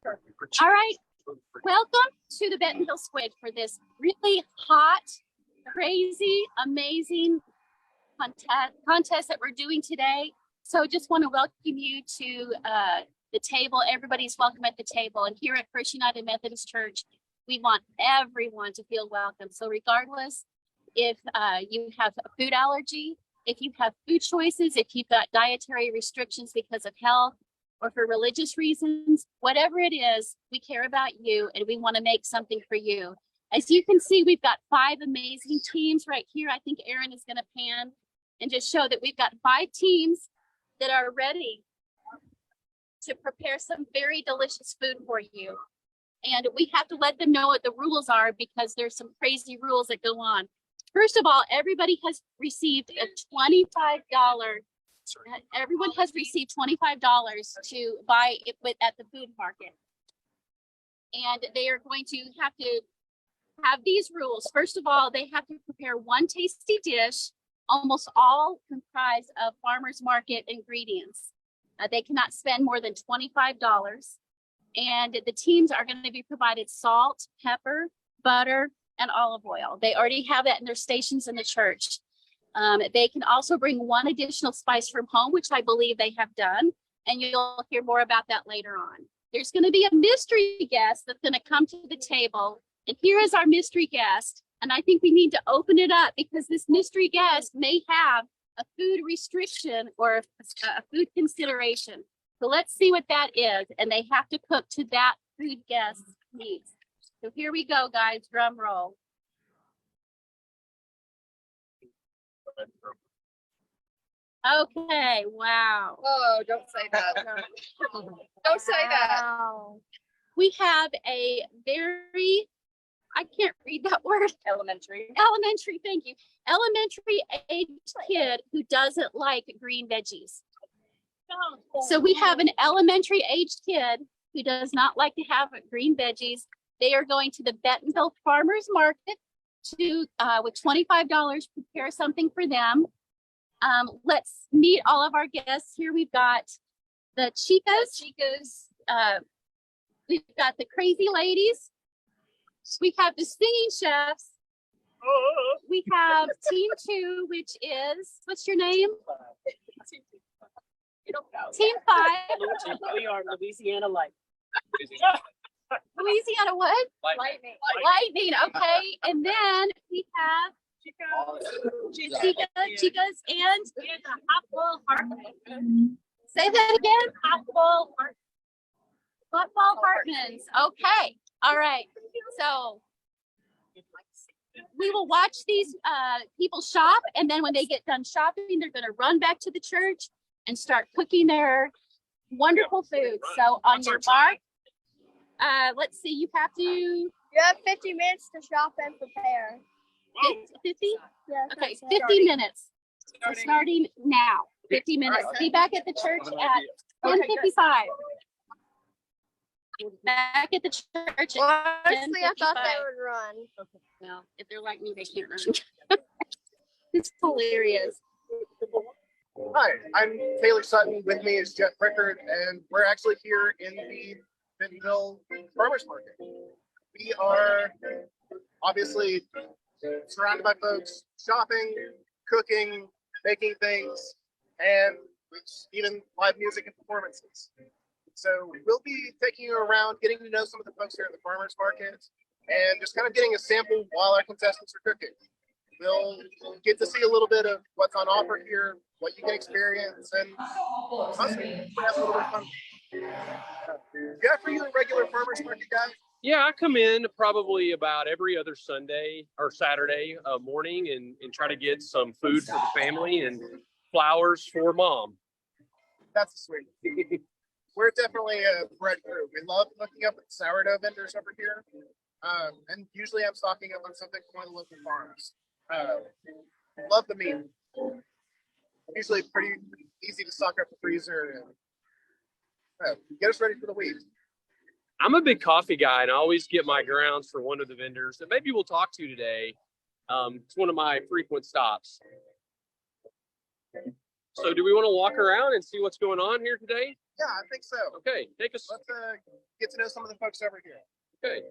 All right, welcome to the Bentonville Squid for this really hot, crazy, amazing contest that we're doing today. So just want to welcome you to the table. Everybody's welcome at the table. And here at First United Methodist Church, we want everyone to feel welcome. So regardless if you have a food allergy, if you have food choices, if you've got dietary restrictions because of health, or for religious reasons, whatever it is, we care about you and we want to make something for you. As you can see, we've got 5 amazing teams right here. I think Aaron is going to pan and just show that we've got 5 teams that are ready to prepare some very delicious food for you. And we have to let them know what the rules are because there's some crazy rules that go on. First of all, everybody has received a $25. Everyone has received $25 to buy it at the food market. And they are going to have these rules. First of all, they have to prepare one tasty dish, almost all comprised of farmers market ingredients. They cannot spend more than $25. And the teams are going to be provided salt, pepper, butter, and olive oil. They already have that in their stations in the church. They can also bring one additional spice from home, which I believe they have done, and you'll hear more about that later on. There's going to be a mystery guest that's going to come to the table, and here is our mystery guest, and I think we need to open it up because this mystery guest may have a food restriction or a food consideration. So let's see what that is, and they have to cook to that food guest's needs. So here we go, guys, drum roll. Okay, wow. Oh, don't say that. Don't say that. We have a very, I can't read that word. Elementary, Thank you. Elementary aged kid who doesn't like green veggies. So we have an elementary aged kid who does not like to have green veggies. They are going to the Bentonville Farmers Market to with $25 prepare something for them. Let's meet all of our guests here. We've got the Chicas. We've got the Crazy Ladies. We have the Singing Chefs. We have Team 2, which is, what's your name? Team 5. We are Louisiana Light. Louisiana what? Lightning. Okay. And then we have Chicas and Hot-Ball Hartman. Say that again. Hot-Ball Hartmans. Okay. All right. So we will watch these people shop, and then when they get done shopping, they're going to run back to the church and start cooking their wonderful food. So on your mark, let's see, you have 50 minutes to shop and prepare. 50? Yeah. Okay, 50 minutes. So starting now, 50 minutes. Be back at the church at 10:55. Back at the church. Honestly, I thought they would run. Okay, well, if they're like me, they can't run. It's hilarious. Hi, I'm Taylor Sutton. With me is Jeff Rickard, and we're actually here in the Bentonville Farmers Market. We are obviously surrounded by folks shopping, cooking, baking things, and even live music and performances. So we'll be taking you around, getting to know some of the folks here at the farmers market, and just kind of getting a sample while our contestants are cooking. We'll get to see a little bit of what's on offer here, what you can experience, and possibly have a little bit of fun. Jeff, are you a regular farmers market guy? Yeah, I come in probably about every other Sunday or Saturday morning and try to get some food for the family and flowers for mom. That's sweet. We're definitely a bread crew. We love hooking up with sourdough vendors over here. And usually I'm stocking up on something from one of the local farms. Love the meat. Usually pretty easy to stock up the freezer and get us ready for the week. I'm a big coffee guy, and I always get my grounds for one of the vendors that maybe we'll talk to today. It's one of my frequent stops. So do we want to walk around and see what's going on here today? Yeah, I think so. Okay, take us. Let's get to know some of the folks over here. Okay.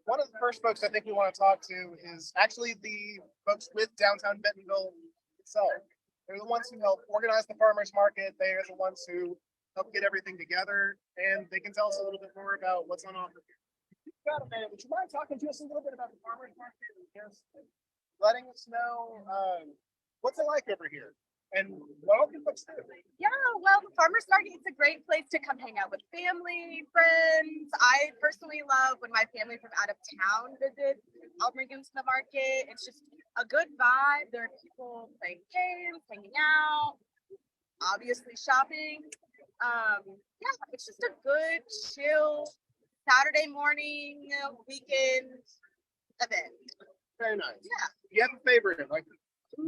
One of the first folks I think we want to talk to is actually the folks with downtown Bentonville itself. They're the ones who help organize the farmers market. They are the ones who help get everything together, and they can tell us a little bit more about what's on offer here. If you've got a minute, would you mind talking to us a little bit about the farmers market and just letting us know what's it like over here and what all the folks do? Yeah, well, the farmers market is a great place to come hang out with family, friends. I personally love when my family from out of town visits. I'll bring them to the market. It's just a good vibe. There are people playing games, hanging out, obviously shopping. Yeah, it's just a good, chill Saturday morning, weekend event. Very nice. Yeah. Do you have a favorite? Like,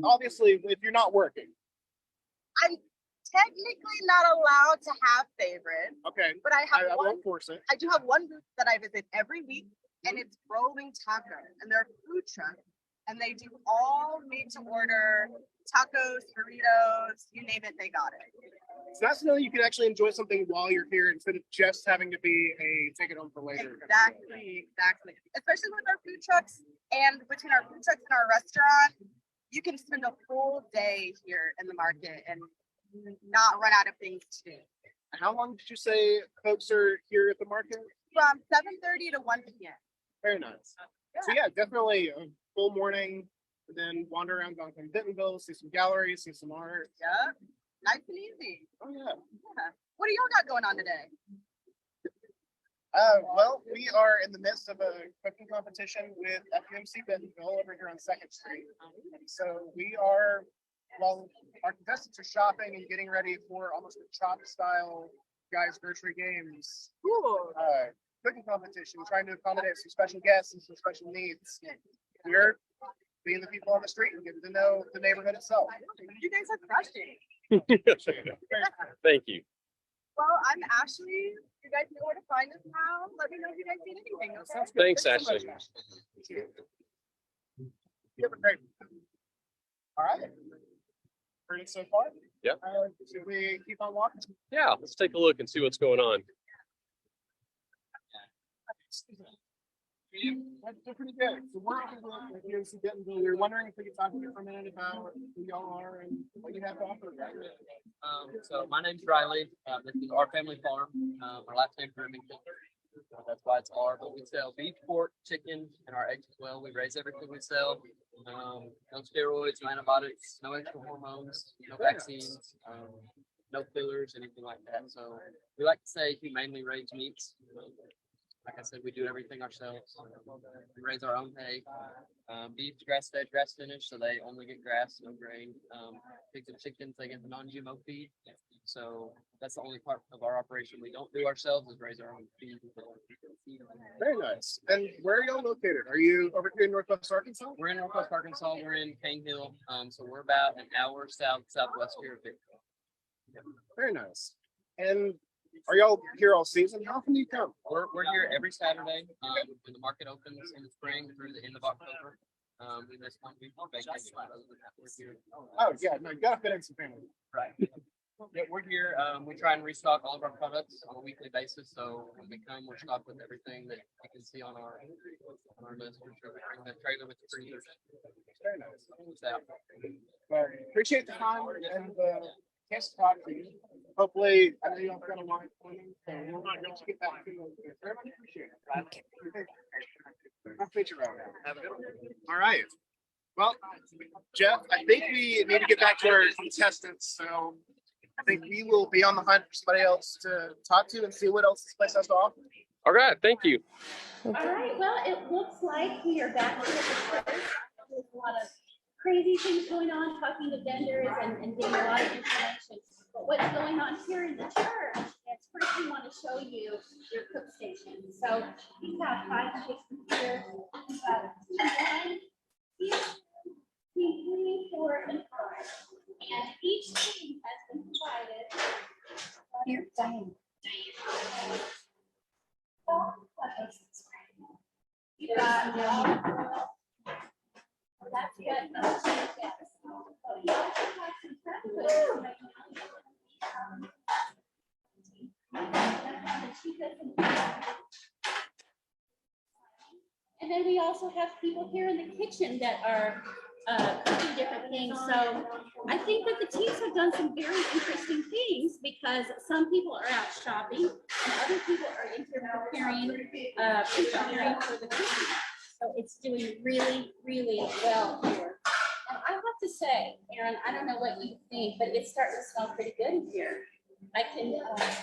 obviously, if you're not working. I'm technically not allowed to have favorites, Okay. but I have I one. won't force it. I do have one booth that I visit every week, and it's Rolling Taco, and they're a food truck, and they do all made to order tacos, burritos, you name it, they got it. It's nice to know you can actually enjoy something while you're here instead of just having to be a take it home for later. Exactly. Especially with our food trucks, and between our food trucks and our restaurant, you can spend a full day here in the market and not run out of things to do. How long did you say folks are here at the market? From 7:30 to 1 p.m. Very nice. So yeah, definitely a full morning, and then wander around downtown Bentonville, see some galleries, see some art. Yeah, nice and easy. Oh yeah. Yeah. What do y'all got going on today? Well, we are in the midst of a cooking competition with FUMC Bentonville over here on 2nd Street. So we are, while our contestants are shopping and getting ready for almost a chop style guys grocery games Cool. cooking competition, trying to accommodate some special guests and some special needs. We're being the people on the street and getting to know the neighborhood itself. You guys are crushing. Thank you. Well, I'm Ashley. You guys know where to find us now. Let me know if you guys need anything. Okay? Thanks, so much, Ashley. You have a great. All right. Heard it so far? Yep. Should we keep on walking? Yeah, let's take a look and see what's going on. They're pretty good. So we're over with UNC Bentonville. We were wondering if we could talk to you for a minute about who y'all are and what you have to offer. So my name's Riley. This is our family farm. Our last name's Remington. That's why it's our. But we sell beef, pork, chicken, and our eggs as well. We raise everything we sell. No steroids, no antibiotics, no extra hormones, no vaccines, no fillers, anything like that. So we like to say humanely raised meats. Like I said, we do everything ourselves. We raise our own hay. Beef, grass fed, grass finished, so they only get grass, no grain. Pigs and chickens, they get the non-GMO feed. So that's the only part of our operation we don't do ourselves is raise our own feed. Very nice. And where are y'all located? Are you over here in Northwest Arkansas? We're in Northwest Arkansas. We're in Cane Hill. So we're about an hour southwest here of Victor. Very nice. And are y'all here all season? How often do you come? We're here every Saturday when the market opens in the spring through the end of October. We miss 1 week on vacation. Other than that, we're here. Oh yeah, no, you gotta fit in some family. Right. Yeah, we're here. We try and restock all of our products on a weekly basis. So when we come, we're stocked with everything that you can see on our list. We're sure we bring the trailer with the freezers. Very nice. So, But appreciate the time and chance to talk to you. Hopefully, I know y'all got a line for you, so we'll not going to get back to you. Very much appreciate it. I'll pitch you around now. Have a good one. All right. Well, Jeff, I think we need to get back to our contestants. So I think we will be on the hunt for somebody else to talk to and see what else this place has to offer. All right, thank you. All right, well, it looks like we are back here at the church. There's a lot of crazy things going on, talking to vendors and getting a lot of information. But what's going on here in the church is first we want to show you your cook station. So we have 5 or 6 computers, one, 2, 3, 4, and 5. And each team has been provided. Here, Diane. You got that's good. Yes. And then we also have people here in the kitchen that are cooking different things. So I think that the teams have done some very interesting things because some people are out shopping and other people are in here preparing for the cooking. So it's doing really, really well here. And I have to say, Aaron, I don't know what you think, but it's starting to smell pretty good in here. I can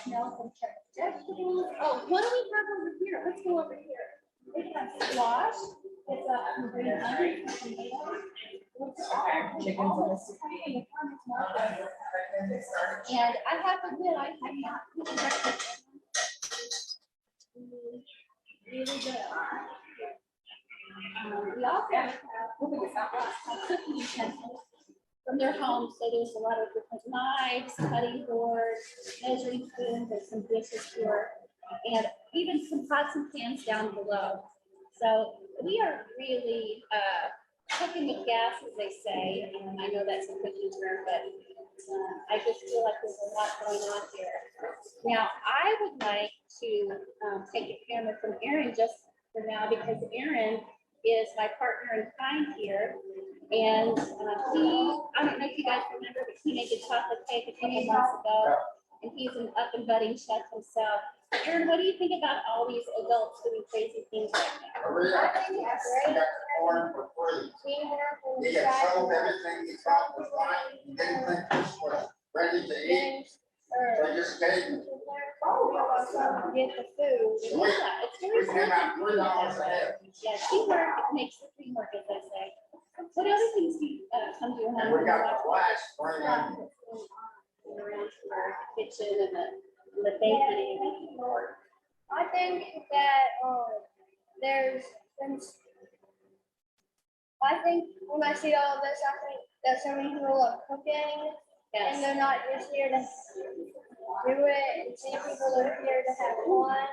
smell some vegetables. Oh, what do we have over here? Let's go over here. We have squash. It's a green onion. And I have to admit, I have not cooked breakfast. Really good. We also have cooking utensils from their homes. So there's a lot of different knives, cutting boards, measuring spoons, and some dishes here, and even some pots and pans down below. So we are really cooking with gas, as they say. I know that's a cooking term, but I just feel like there's a lot going on here. Now, I would like to take a camera from Aaron just for now, because Aaron is my partner in crime here. And I don't know if you guys remember, but he made the chocolate cake a couple months ago, and he's an up and budding chef himself. Aaron, what do you think about all these adults doing crazy things like that? I think it's great. Teamwork and You get sold everything you thought was fine, you didn't think this was ready to eat, so just gave it. Get the food. Yeah, it's very We came out $3 ahead. Yeah, teamwork makes the dream work, as I say. What other things do you come to your And home? we got the flash burning. Around your kitchen and the baking. I think that there's since I think when I see all of this, I think that so many people are cooking and Yes. they're not just here to do it and see people are here to have fun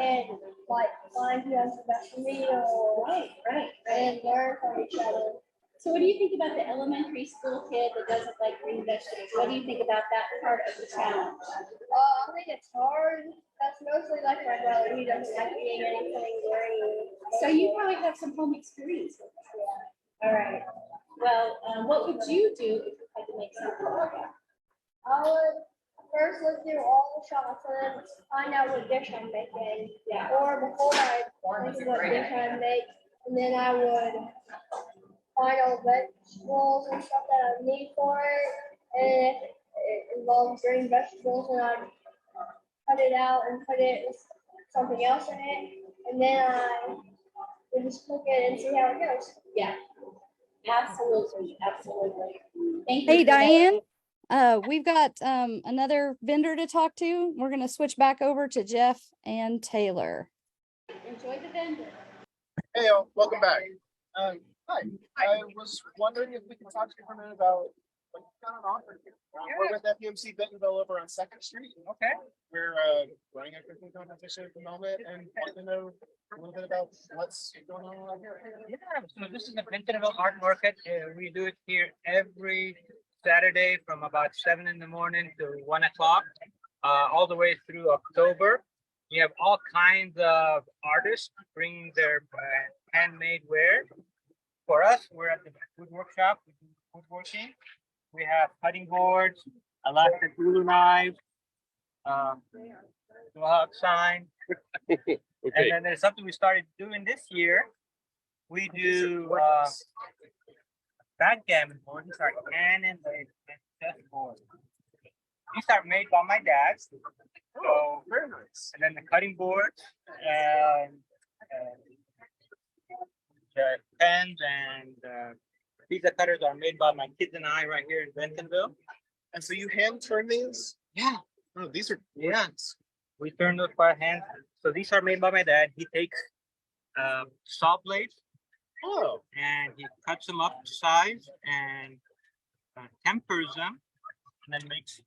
and like find who has the best meal Right. and learn from each other. So what do you think about the elementary school kid that doesn't like green vegetables? What do you think about that part of the challenge? I think it's hard. That's mostly like my brother. He doesn't like eating anything green. So you probably have some home experience with that. All right. Well, what would you do if you had to make something like that? I would first look through all the shops and then find out what dish I'm making. Yeah. Or before I think of what dish I make, and then I would find all the vegetables and stuff that I need for it. And if it involves green vegetables, then I'd cut it out and put it with something else in it. And then I would just cook it and see how it goes. Yeah. Absolutely. Thank you. Hey, for that. Diane, we've got another vendor to talk to. We're going to switch back over to Jeff and Taylor. Enjoy the vendor. Hey, y'all, welcome back. Hi, I was wondering if we could talk to you for a minute about what you got on offer here. We're with FUMC Bentonville over on 2nd Street. Okay. We're running a cooking competition at the moment and want to know a little bit about what's going on out here. Yeah, so this is the Bentonville Art Market. We do it here every Saturday from about 7 in the morning to 1 o'clock, all the way through October. We have all kinds of artists bringing their handmade ware. For us, we're at the food workshop, we do woodworking. We have cutting boards, elastic glue knives, sign. Okay. And then there's something we started doing this year. We do backgammon boards. These are cannon and chessboards. These are made by my dad. So Very nice. and then the cutting boards and the pens and pizza cutters are made by my kids and I right here in Bentonville. And so you hand turn these? Yeah. Oh, these are Yeah. We turn those by hand. So these are made by my dad. He takes saw blades Oh, and he cuts them up to size and tempers them and then makes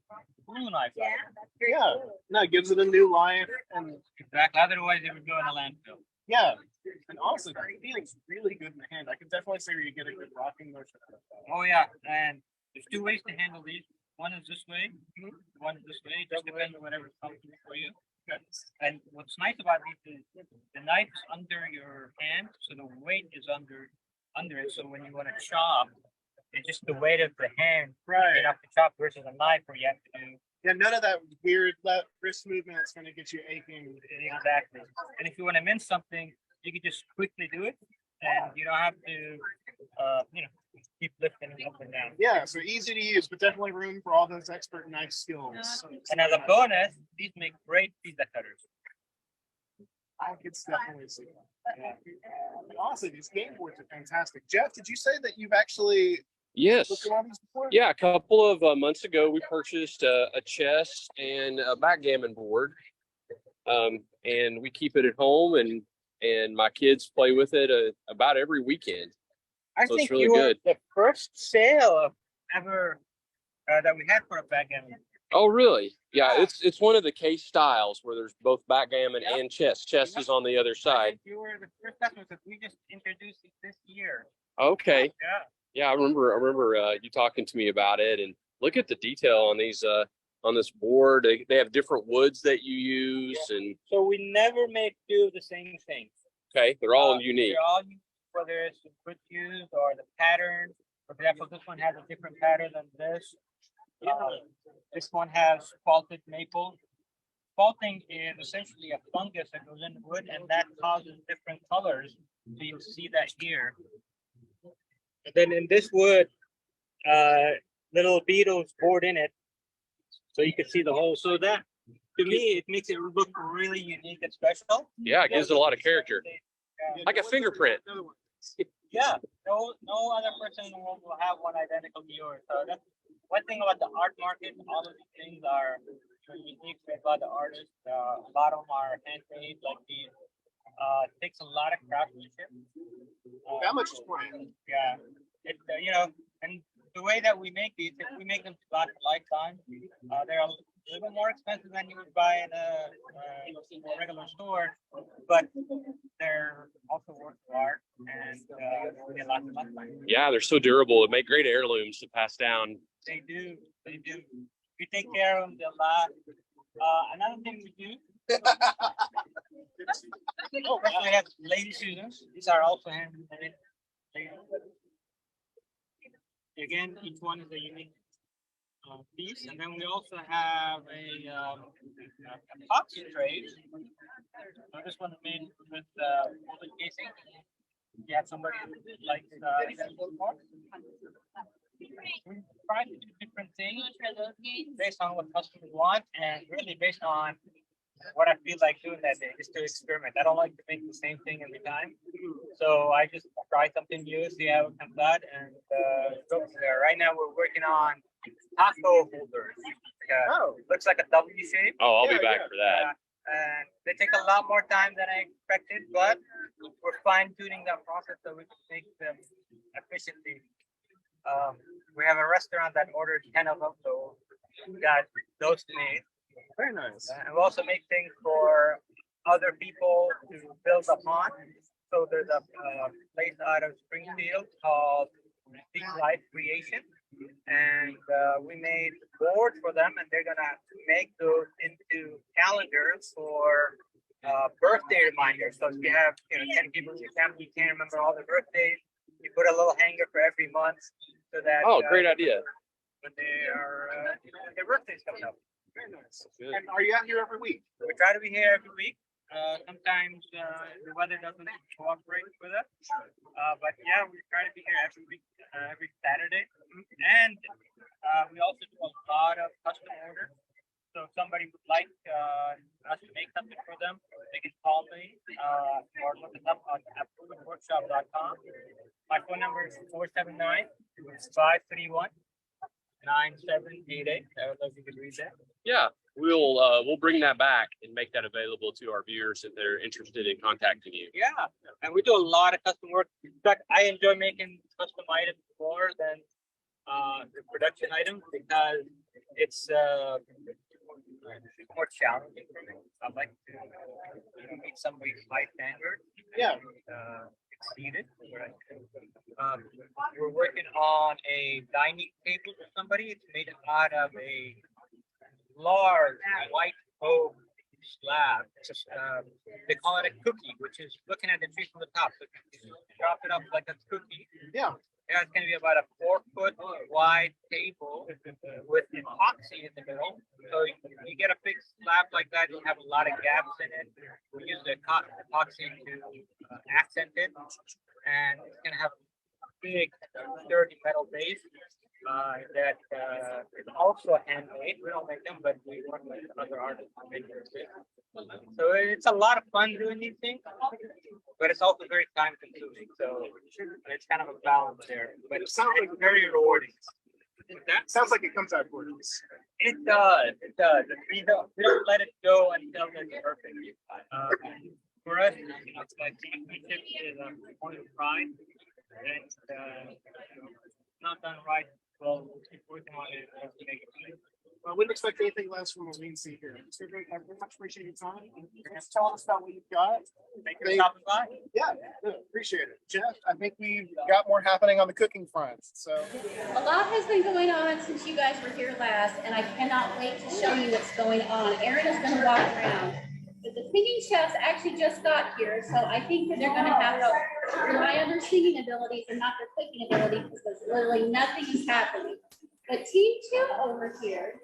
glue knives. Yeah, that's very yeah. cool. No, it gives it a new life and Exactly. Otherwise, it would go in a landfill. yeah. And also, it feels really good in the hand. I can definitely say you get a good rocking motion. Oh yeah, and there's two ways to handle these. One is this way, one is this way. It just depends on whatever's comfortable for you. And what's nice about these is the knife is under your hand, so the weight is under it. So when you want to chop, it's just the weight of the hand. Right. You have to chop versus a knife where you have to do Yeah, none of that weird wrist movement that's going to get you aching. exactly. And if you want to mince something, you can just quickly do it, and you don't have to, keep lifting it up and down. Yeah, so easy to use, but definitely room for all those expert knife skills. And as a bonus, these make great pizza cutters. I could definitely see that. Yeah. Honestly, these game boards are fantastic. Jeff, did you say that you've actually Yes. looked at one of these before? Yeah, a couple of months ago, we purchased a chess and a backgammon board, and we keep it at home, and my kids play with it about every weekend. I So it's think really you were good. the first sale ever that we had for a backgammon. Oh, really? Yeah, Yeah. it's one of the case styles where there's both backgammon Yep. and chess. Chess is on the other I side. think you were the first customer because we just introduced it this year. Okay. Yeah. Yeah, I remember you talking to me about it, and look at the detail on these on this board. They have different woods that you use, and So we never make do the same thing. okay, they're all unique. They're all unique, whether it's the quick use or the pattern. For example, this one has a different pattern than this. This one has spalted maple. Spalting is essentially a fungus that goes in the wood, and that causes different colors. So you'll see that here. And then in this wood, little beetles bored in it, so you can see the hole. So that, to me, it makes it look really unique and special. Yeah, it gives it a lot of character, like a fingerprint. Yeah, no other person in the world will have one identical to yours. So that's one thing about the art market. All of these things are unique made by the artist. A lot of them are handmade, like these. It takes a lot of craftsmanship. That much is fine. Yeah, it and the way that we make these, if we make them to last a lifetime, they're a little more expensive than you would buy in a regular store, but they're also works of art, and they last a lifetime. Yeah, they're so durable. It make great heirlooms to pass down. They do. If you take care of them, they'll last. Another thing we do. We have Lady Susans. These are also handmade. Again, each one is a unique piece, and then we also have a epoxy tray. So this one is made with woven casing. You have somebody who likes we try to do different things based on what customers want, and really based on what I feel like doing that day, just to experiment. I don't like to make the same thing every time. So I just try something new, see how it comes out, and go from there. Right now we're working on taco holders. Looks like a W shape. Oh, I'll be back for that. And they take a lot more time than I expected, but we're fine tuning that process so we can make them efficiently. We have a restaurant that orders 10 of them, so we got those made. Very nice. And we also make things for other people to build upon. So there's a place out of Springfield called Big Life Creation. And we made boards for them, and they're gonna make those into calendars for birthday reminders. So if you have 10 people in your family, you can't remember all their birthdays, you put a little hanger for every month so that Great idea. when they are when their birthday's coming up. Very nice. And are you out here every week? We try to be here every week. Sometimes the weather doesn't cooperate with us, but yeah, we try to be here every week, every Saturday. And we also do a lot of custom orders. So if somebody would like us to make something for them, they can call me or look us up on applewoodworkshop.com. My phone number is 479-531-9788. I don't know if you can read that. Yeah, we'll bring that back and make that available to our viewers if they're interested in contacting you. Yeah, and we do a lot of custom work. In fact, I enjoy making custom items more than the production items because it's more challenging for me. I'd like to meet somebody's high standard. Yeah. Exceed it. We're working on a dining table for somebody. It's made out of a large white oak slab. It's just, they call it a cookie, which is looking at the tree from the top. So you drop it up like a cookie. Yeah. Yeah, it's gonna be about a 4-foot wide table with epoxy in the middle. So you get a big slab like that, you have a lot of gaps in it. We use the epoxy to accent it, and it's gonna have a big, sturdy metal base that is also handmade. We don't make them, but we work with other artists to make them. So it's a lot of fun doing these things, but it's also very time consuming. So it's kind of a balance there, but it sounds like very rewarding. That sounds like it comes out gorgeous. It does. It does. We don't let it go until it's perfect. For us, it's like championship is a point of pride, and not done right. Well, we'll keep working on it to make it right. I wouldn't expect anything less from what we see here. Mr. Drake, I very much appreciate your time. Just tell us about what you've got. Thank you for stopping by. Yeah, good. Appreciate it. Jeff, I think we've got more happening on the cooking front. So A lot has been going on since you guys were here last, and I cannot wait to show you what's going on. Erin is going to walk around. But the singing chefs actually just got here, so I think that they're going to have to rely on their singing abilities and not their cooking abilities, because literally nothing is happening. But Team 2 over here,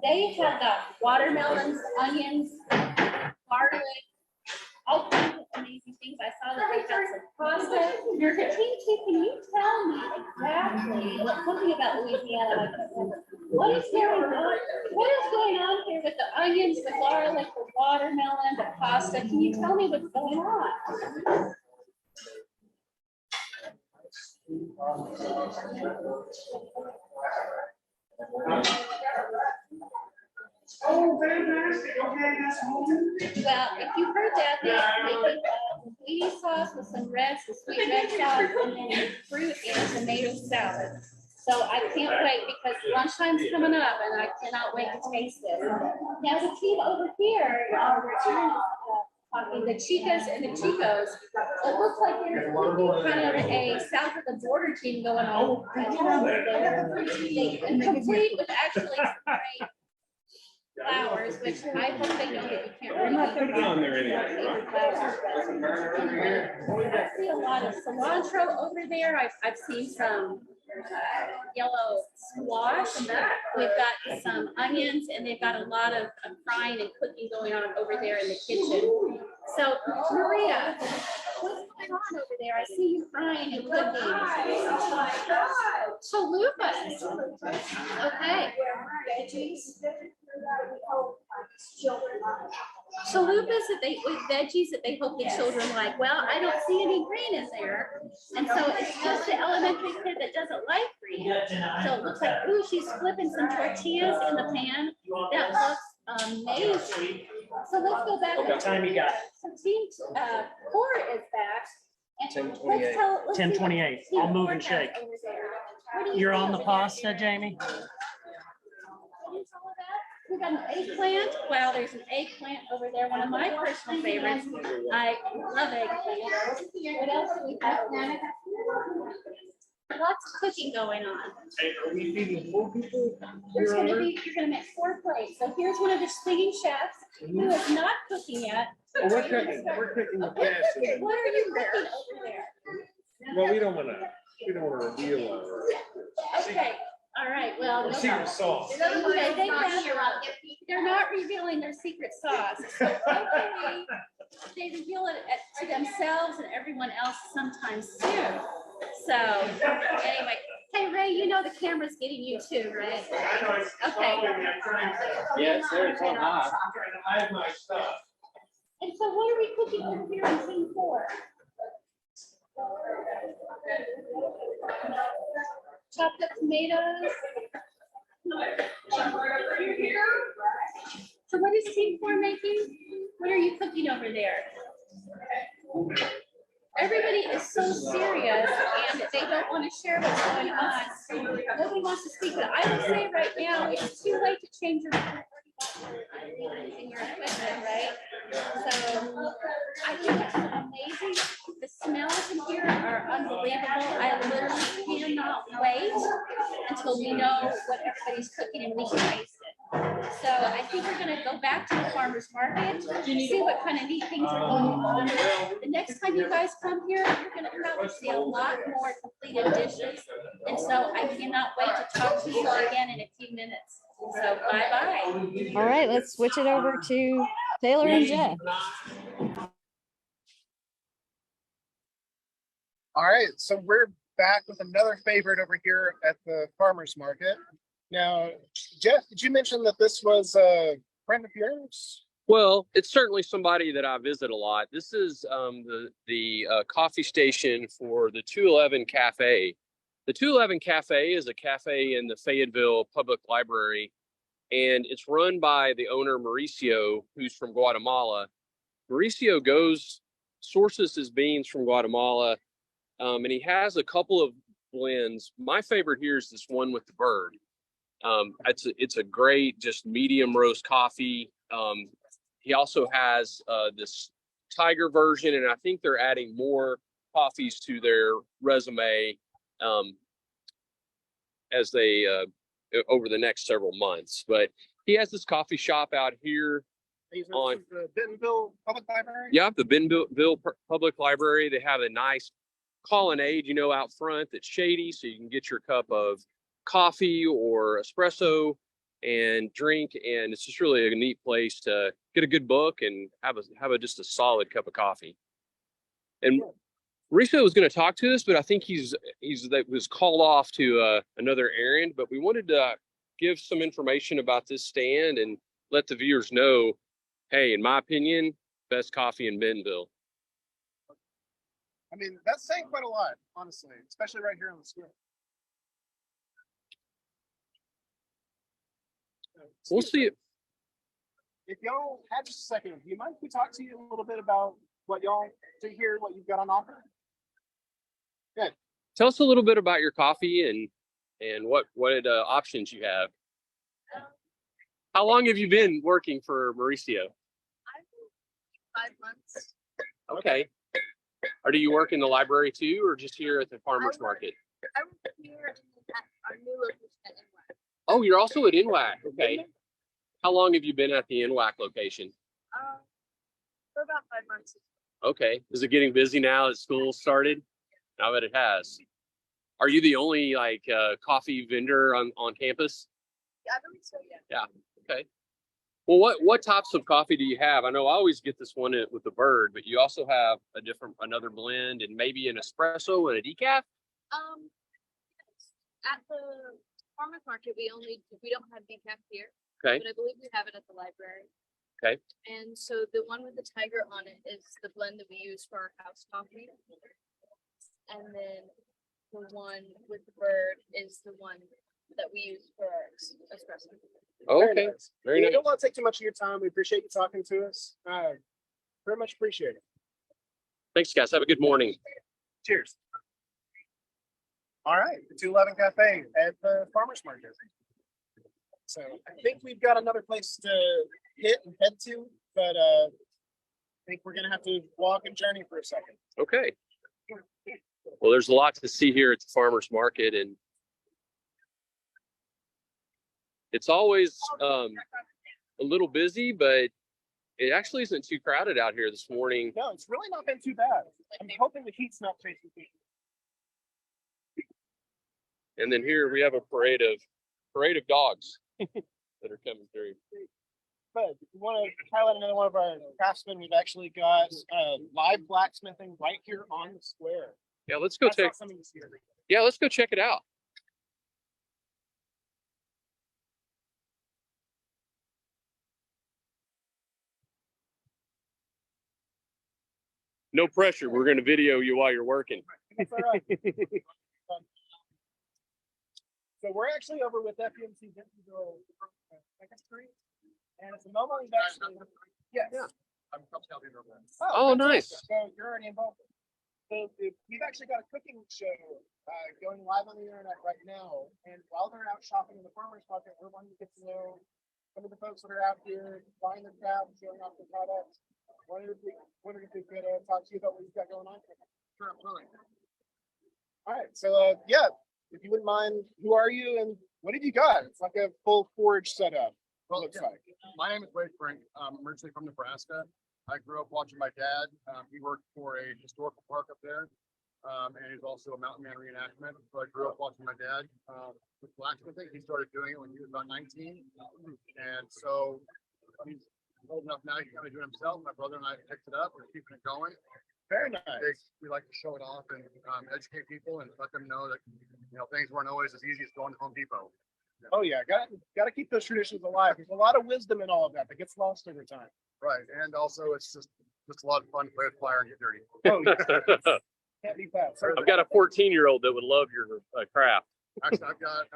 they have got watermelons, onions, garlic, all kinds of amazing things. I saw that they got some pasta. Team 2, can you tell me exactly something about Louisiana? I can't remember. What is going on? What is going on here with the onions, the garlic, the watermelon, the pasta? Can you tell me what's going on? Well, if you heard that, they're making zucchini sauce with some some sweet red sauce, and then fruit and tomato salad. So I can't wait, because lunchtime's coming up, and I cannot wait to taste it. Now the team over here, talking the Chicas and the Chicos. It looks like there's kind of a south of the border team going on. And complete with actually some great flowers, which I hope they know that you can't really put it on there anyway. I see a lot of cilantro over there. I've seen some yellow squash. We've got some onions, and they've got a lot of frying and cooking going on over there in the kitchen. So Maria, what's going on over there? I see you frying and cooking. Chalupas. Okay. Chalupas with veggies that they hope the children like. Well, I don't see any green in there. And so it's just the elementary kid that doesn't like green. So it looks like, ooh, she's flipping some tortillas in the pan. That looks amazing. So let's go back. What time you got? So team 4 is back. 10:28. 10:28. I'll move and shake. You're on the pasta, Jamie? We got an eggplant. Wow, there's an eggplant over there. One of my personal favorites. I love eggplant. What else do we have? Lots of cooking going on. There's going to be, you're going to make 4 plates. So here's one of the singing chefs who is not cooking yet. Well, we're cooking the gas. What are you cooking over there? Well, we don't want to reveal our. Okay. All right. Well, no secret sauce. Okay, they're not revealing their secret sauce. So hopefully they reveal it to themselves and everyone else sometime soon. So anyway, hey Ray, you know the camera's getting you too, right? Okay. Yes, there's one hot. I have my stuff. And so what are we cooking over here in team 4? Chopped up tomatoes. So what is team 4 making? What are you cooking over there? Everybody is so serious and they don't want to share what's going on. Nobody wants to speak, but I will say right now, it's too late to change your in your equipment, right? So I think it's amazing. The smells in here are unbelievable. I literally cannot wait until we know what everybody's cooking and we can taste it. So I think we're going to go back to the farmer's market you see what kind of neat things are going on. The next time you guys come here, you're gonna probably see a lot more completed dishes. And so I cannot wait to talk to you again in a few minutes. So bye-bye. All right, let's switch it over to Taylor and Jeff. All right, so we're back with another favorite over here at the farmers market. Now, Jeff, did you mention that this was a friend of yours? Well, it's certainly somebody that I visit a lot. This is the coffee station for the 211 Cafe. The 211 Cafe is a cafe in the Fayetteville Public Library, and it's run by the owner, Mauricio, who's from Guatemala. Mauricio sources his beans from Guatemala, and he has a couple of blends. My favorite here is this one with the bird. It's a great, just medium roast coffee. He also has this Tiger version, and I think they're adding more coffees to their resume as they over the next several months. But he has this coffee shop out here on the Bentonville Public Library. Yeah, the Bentonville Public Library. They have a nice colonnade, out front that's shady, so you can get your cup of coffee or espresso and drink. And it's just really a neat place to get a good book and have just a solid cup of coffee. And Mauricio was going to talk to us, but I think he's was called off to another errand. But we wanted to give some information about this stand and let the viewers know, hey, in my opinion, best coffee in Bentonville. I mean, that's saying quite a lot, honestly, especially right here on the square. We'll see it. If y'all had just a second, do you mind if we talk to you a little bit about what you've got on offer? Good. Tell us a little bit about your coffee and what options you have. How long have you been working for Mauricio? 5 months. Okay. Or do you work in the library too, or just here at the farmers market? I work here at our new location at NWAC. Oh, you're also at NWAC. Okay. How long have you been at the NWAC location? For about 5 months. Okay. Is it getting busy now that school started? I bet it has. Are you the only coffee vendor on campus? Yeah, I believe so, yeah. Yeah. Okay. Well, what types of coffee do you have? I know I always get this one with the bird, but you also have another blend and maybe an espresso and a decaf? Yes. At the farmers market, we don't have decaf here. Okay. But I believe we have it at the library. Okay. And so the one with the tiger on it is the blend that we use for our house coffee. And then the one with the bird is the one that we use for our espresso. Okay. Very nice. We don't want to take too much of your time. We appreciate you talking to us. Very much appreciate it. Thanks, guys. Have a good morning. Cheers. All right, the 211 Cafe at the farmers market. So I think we've got another place to hit and head to, but I think we're gonna have to walk and journey for a second. Okay. Well, there's a lot to see here at the farmers market, and it's always a little busy, but it actually isn't too crowded out here this morning. No, it's really not been too bad. I'm hoping the heat's not chasing people. And then here we have a parade of dogs that are coming through. But if you want to highlight another one of our craftsmen, we've actually got live blacksmithing right here on the square. Yeah, let's go check. Yeah, let's go check it out. No pressure. We're going to video you while you're working. That's all right. So we're actually over with FEMC Bentonville Second Street, and it's a moment we've actually, yes. Yeah. Oh, nice. So you're already involved. So we've actually got a cooking show going live on the internet right now, and while they're out shopping in the farmers market, we're wanting to get to know some of the folks that are out here buying their craft, showing off the products. Wondering if we could talk to you about what you've got going on. Sure, absolutely. All right, so yeah, if you wouldn't mind, who are you and what have you got? It's like a full forage setup. Well, yeah. My name is Wade Frank. I'm originally from Nebraska. I grew up watching my dad. He worked for a historical park up there. And he's also a mountain man reenactment. So I grew up watching my dad with blacksmithing. He started doing it when he was about 19. And so he's old enough now, he can kind of do it himself. My brother and I picked it up. We're keeping it going. Very nice. We like to show it off and educate people and let them know that, you know, things weren't always as easy as going to Home Depot. Oh yeah, got to keep those traditions alive. There's a lot of wisdom in all of that gets lost over time. Right, and also it's just a lot of fun to play with fire and get dirty. Oh yeah. Can't beat that. So, I've got a 14-year-old that would love your craft. Actually, I've got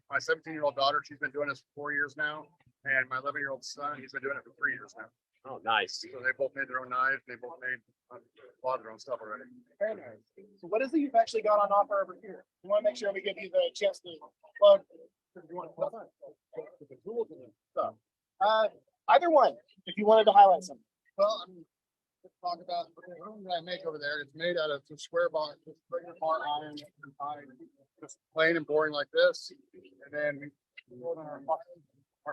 my 17-year-old daughter. She's been doing this for 4 years now, and my 11-year-old son. He's been doing it for 3 years now. Oh, nice. So they both made their own knives. They both made a lot of their own stuff already. very nice. So what is it you've actually got on offer over here? We want to make sure we give you the chance to plug. If you want to plug The tools and the stuff. either one, if you wanted to highlight something. Well, let's talk about the room that I make over there. It's made out of some square bar, just regular bar iron, just plain and boring like this. And then we hold on our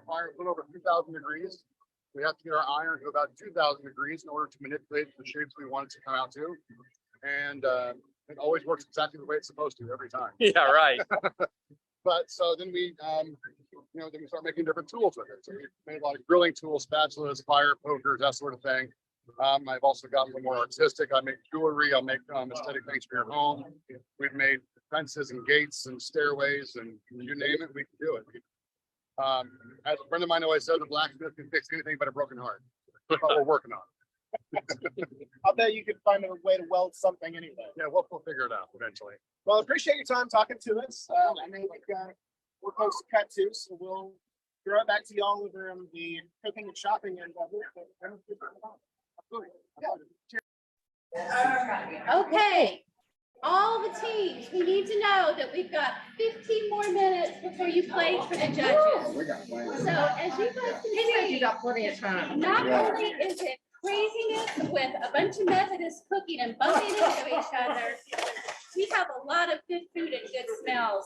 fire a little over 2,000 degrees. We have to get our iron to about 2,000 degrees in order to manipulate the shapes we want it to come out to. And it always works exactly the way it's supposed to every time. Yeah, right. But so then we, then we start making different tools with it. So we made a lot of grilling tools, spatulas, fire pokers, that sort of thing. I've also got a little more artistic. I make jewelry. I'll make aesthetic things for your home. We've made fences and gates and stairways, and you name it, we can do it. As a friend of mine always said, the blacksmith can fix anything but a broken heart. But we're working on it. I'll bet you could find a way to weld something anyway. Yeah, we'll figure it out eventually. Well, I appreciate your time talking to us. I know we're close to cut to, so we'll throw it back to y'all with the cooking and shopping and Okay, all the teams, we need to know that we've got 15 more minutes before you play for the judges. So as you guys can see, you got plenty of time. Not only is it craziness with a bunch of Methodists cooking and bumping into each other, we have a lot of good food and good smells.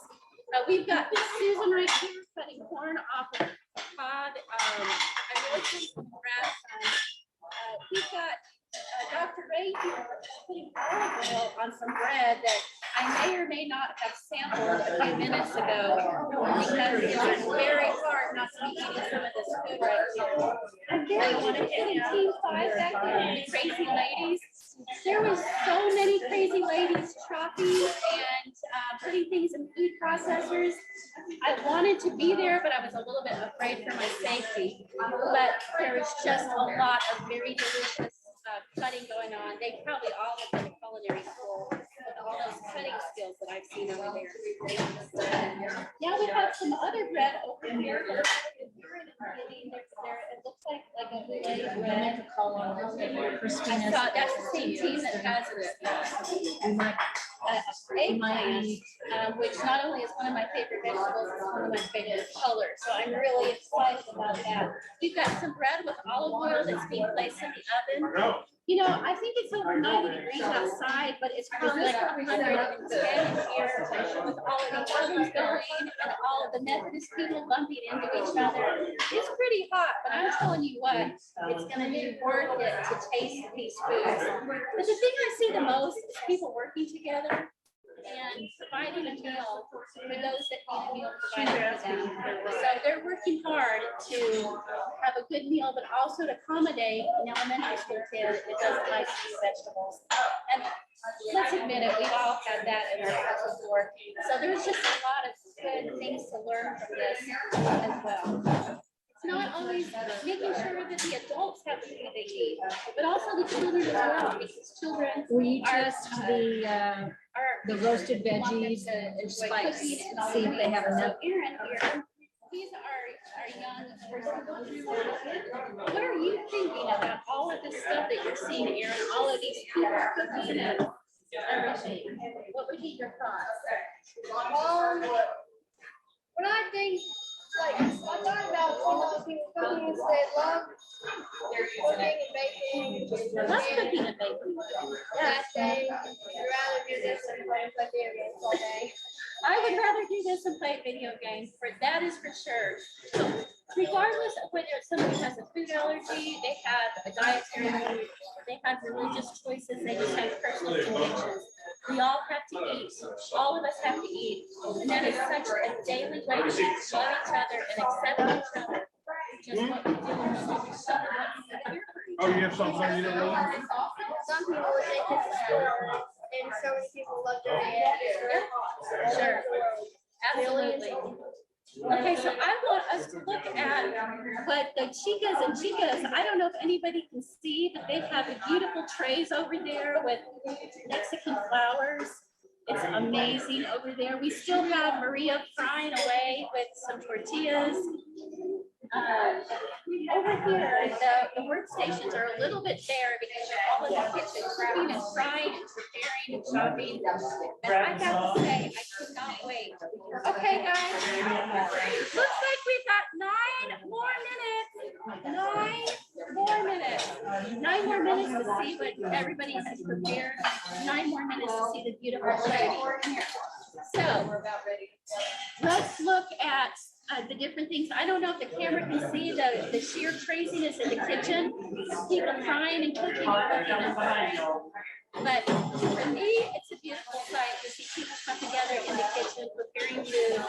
We've got Susan right here cutting corn off of a pod. I really think some grass on. We've got Dr. Ray here putting olive oil on some bread that I may or may not have sampled a few minutes ago because it's very hard not to be eating some of this food right here. I'm very interested in Team 5 back there, the crazy ladies. There was so many crazy ladies chopping and putting things in food processors. I wanted to be there, but I was a little bit afraid for my safety. But there was just a lot of very delicious cutting going on. They probably all have been to culinary school with all those cutting skills that I've seen over there. Now we have some other bread over here. It looks like a glazed bread. I thought that's the same team that has eggplant, which not only is one of my favorite vegetables, it's one of my favorite colors. So I'm really excited about that. We've got some bread with olive oil that's being placed in the oven. You know, I think it's over 90 degrees outside, but it's probably like 110 here with all of the ovens going and all of the Methodist people bumping into each other. It's pretty hot, but I'm telling you what, it's going to be worth it to taste these foods. But the thing I see the most is people working together and providing a meal for those that need a meal provided for them. So they're working hard to have a good meal, but also to accommodate an elementary school kid that doesn't like these vegetables. And let's admit it, we've all had that in our house before. So there's just a lot of good things to learn from this as well. It's not always making sure that the adults have the food they need, but also the children as well, because children the roasted veggies and spice, see if they have enough. Aaron here, these are young person. What are you thinking about all of this stuff that you're seeing, Aaron? All of these people cooking and everything. What would be your thoughts? When I think, like, I thought about all the people cooking, they love cooking and baking. Love cooking and baking. That day, I'd rather do this than play video games all day. I would rather do this and play video games, for that is for sure. So regardless of whether somebody has a food allergy, they have a dietary need, they have religious choices, they just have personal convictions. We all have to eat. All of us have to eat. And that is such a daily way to love each other and accept each other. Just what we do. Oh, you have something you don't know? Some people would think it's horrible, and so many people love doing it. Sure. Absolutely. Okay, so I want us to look at what the chicas and chicas, I don't know if anybody can see, but they have the beautiful trays over there with Mexican flowers. It's amazing over there. We still have Maria frying away with some tortillas. Over here, the workstations are a little bit bare because you're all in the kitchen cooking and frying and preparing and chopping. And I have to say, I could not wait. Okay, guys, looks like we've got 9 more minutes. 9 more minutes. 9 more minutes to see what everybody has prepared. 9 more minutes to see the beautiful lady. So let's look at the different things. I don't know if the camera can see the sheer craziness in the kitchen. People frying and cooking and frying. But for me, it's a beautiful sight to see people come together in the kitchen preparing food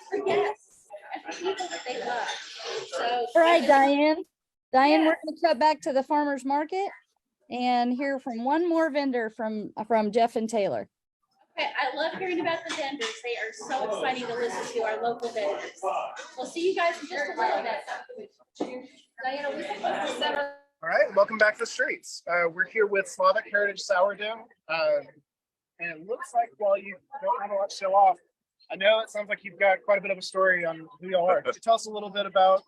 for guests and for people that they love. So, All right, Diane. Diane, we're going to cut back to the farmer's market and hear from one more vendor from Jeff and Taylor. Okay, I love hearing about the vendors. They are so exciting to listen to, our local vendors. We'll see you guys in just a little bit. Diana, we can put the center. All right, welcome back to the streets. We're here with Slavic Heritage Sourdough. And it looks like while you don't have a lot to show off, I know it sounds like you've got quite a bit of a story on who you are. Could you tell us a little bit about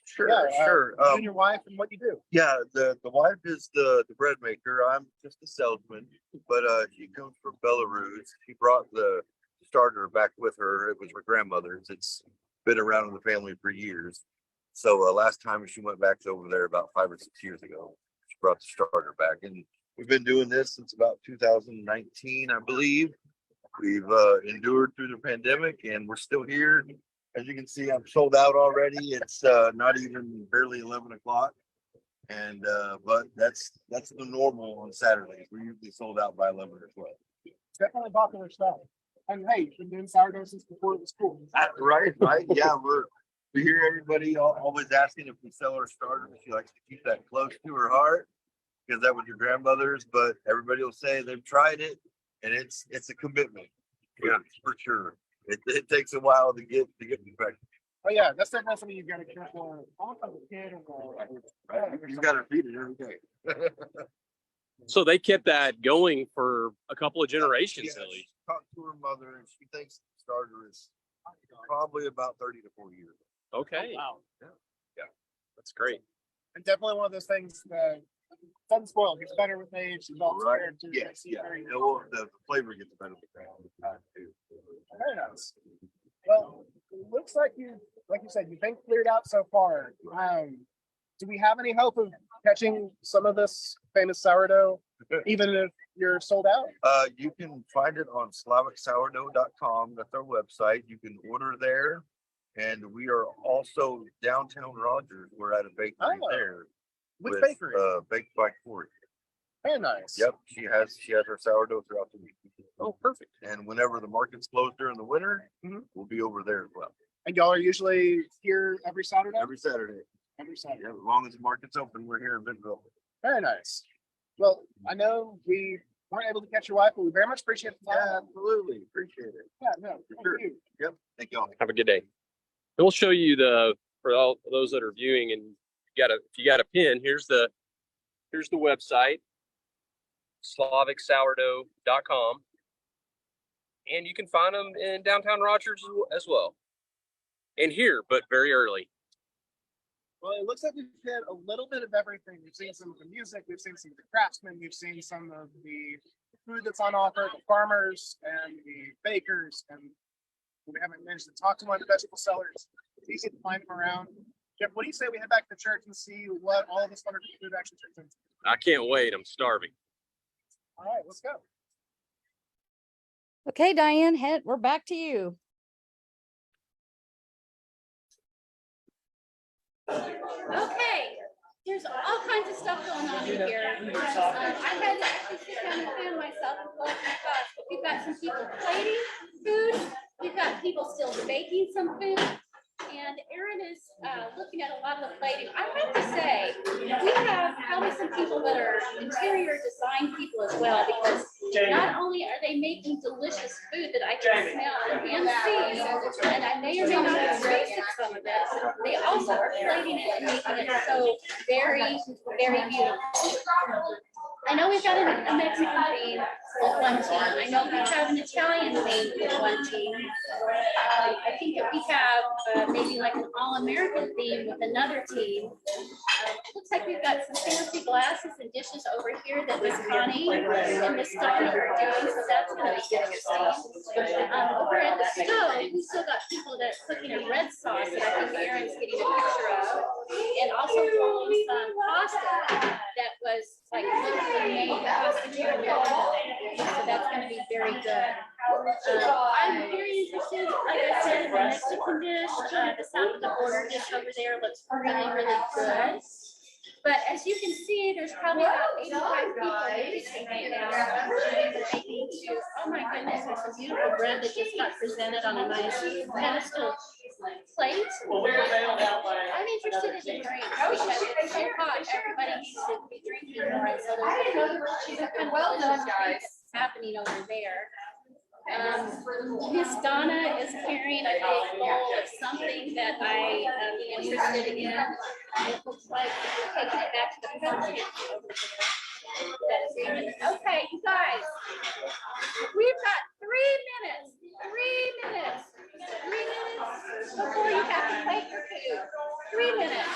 Sure. You and your wife and what you do? Yeah, the wife is the bread maker. I'm just a salesman, but she comes from Belarus. She brought the starter back with her. It was her grandmother's. It's been around in the family for years. So last time she went back over there about 5 or 6 years ago. She brought the starter back, and we've been doing this since about 2019, I believe. We've endured through the pandemic, and we're still here. As you can see, I'm sold out already. It's not even barely 11 o'clock. And but that's the normal on Saturdays. We're usually sold out by 11 as well. Definitely popular stuff. And hey, you've been doing sourdough since before it was cool. Right. Yeah, we hear everybody always asking if we sell our starter. She likes to keep that close to her heart because that was your grandmother's. But everybody will say they've tried it, and it's a commitment. Yeah, for sure. It takes a while to get perfect. Oh yeah, that's definitely something you've got to care for. Almost like a kid or You've got to feed it every day. So they kept that going for a couple of generations Yeah, at least. she talked to her mother, and she thinks the starter is probably about 30 to 40 years. Okay. Oh, wow. Yeah, that's great. And definitely one of those things that doesn't spoil. Gets better with age. Right. Yes. Yeah. The flavor gets better with time too. Very nice. Well, it looks like you said, you've been cleared out so far. Do we have any hope of catching some of this famous sourdough, even if you're sold out? You can find it on SlavicSourdough.com. That's our website. You can order there. And we are also downtown Rogers. We're at a bakery there. Which bakery? Baked by Corey. Very nice. Yep, she has her sourdough throughout the week. Oh, perfect. And whenever the market's closed during the winter, we'll be over there as well. And y'all are usually here every Saturday? Every Saturday. Every Saturday. Yeah, as long as the market's open, we're here in Bentonville. Very nice. Well, I know we weren't able to catch your wife, but we very much appreciate the time. Yeah, absolutely. Appreciate it. Yeah, no, For sure. you. Yep. Thank y'all. Have a good day. And we'll show you for all those that are viewing, and if you got a pin, here's the website, SlavicSourdough.com. And you can find them in downtown Rogers as well. And here, but very early. Well, it looks like we've hit a little bit of everything. We've seen some of the music, we've seen some of the craftsmen, we've seen some of the food that's on offer, the farmers and the bakers, and we haven't managed to talk to one of the vegetable sellers. It's easy to find them around. Jeff, what do you say we head back to church and see what all of this wonderful food actually turns into? I can't wait. I'm starving. All right, let's go. Okay, Diane, we're back to you. Okay, there's all kinds of stuff going on in here. I had to actually sit down and fan myself and collect my thoughts, but we've got some people plating food. We've got people still baking some food. And Erin is looking at a lot of the plating. I have to say, we have probably some people that are interior design people as well, because not only are they making delicious food that I can smell and see, and I may or may not have tasted some of this, they also are plating it and making it so very, very beautiful. I know we've got a Mexican theme with one team. I know we have an Italian theme with one team. I think that we have maybe like an all-American theme with another team. Looks like we've got some fancy glasses and dishes over here that Miss Connie and Miss Donna are doing, so that's going to be interesting. Over at the stove, we still got people that are cooking a red sauce that I think Erin's getting a picture of, and also throwing some pasta that was like locally made pasta here in Illinois. So that's going to be very good. I'm very interested, like I said, in the Mexican dish. The south of the border dish over there looks really, really good. But as you can see, there's probably about 85 people in the kitchen right now. Oh my goodness, there's some beautiful bread that just got presented on a nice pedestal plate. I'm interested in the drinks because it's so hot. Everybody needs to be drinking more. And so there's kind of delicious drinks happening over there. Miss Donna is carrying a big bowl of something that I am interested in. It looks like we're taking it back to the pantry over there. Okay, you guys, we've got 3 minutes. 3 minutes. 3 minutes before you have to plate your food. 3 minutes.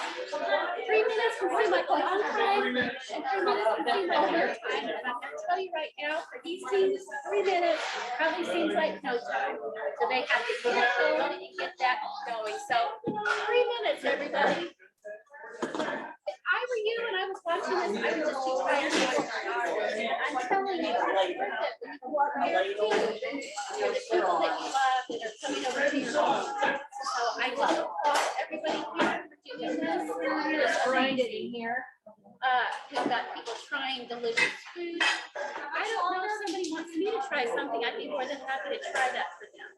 3 minutes can seem like a long time, and 3 minutes can seem like no time. And I'm going to tell you right now, for these teams, 3 minutes probably seems like no time. So they have to get going and get that going. So 3 minutes, everybody. If I were you and I was watching this, I would just keep trying to watch my hours. And I'm telling you, it's worth it when you prepare food for the people that you love that are coming over to your home. So I just applaud everybody here for doing this. Just grind it in here. We've got people trying delicious food. I don't know if somebody wants me to try something. I'd be more than happy to try that for them.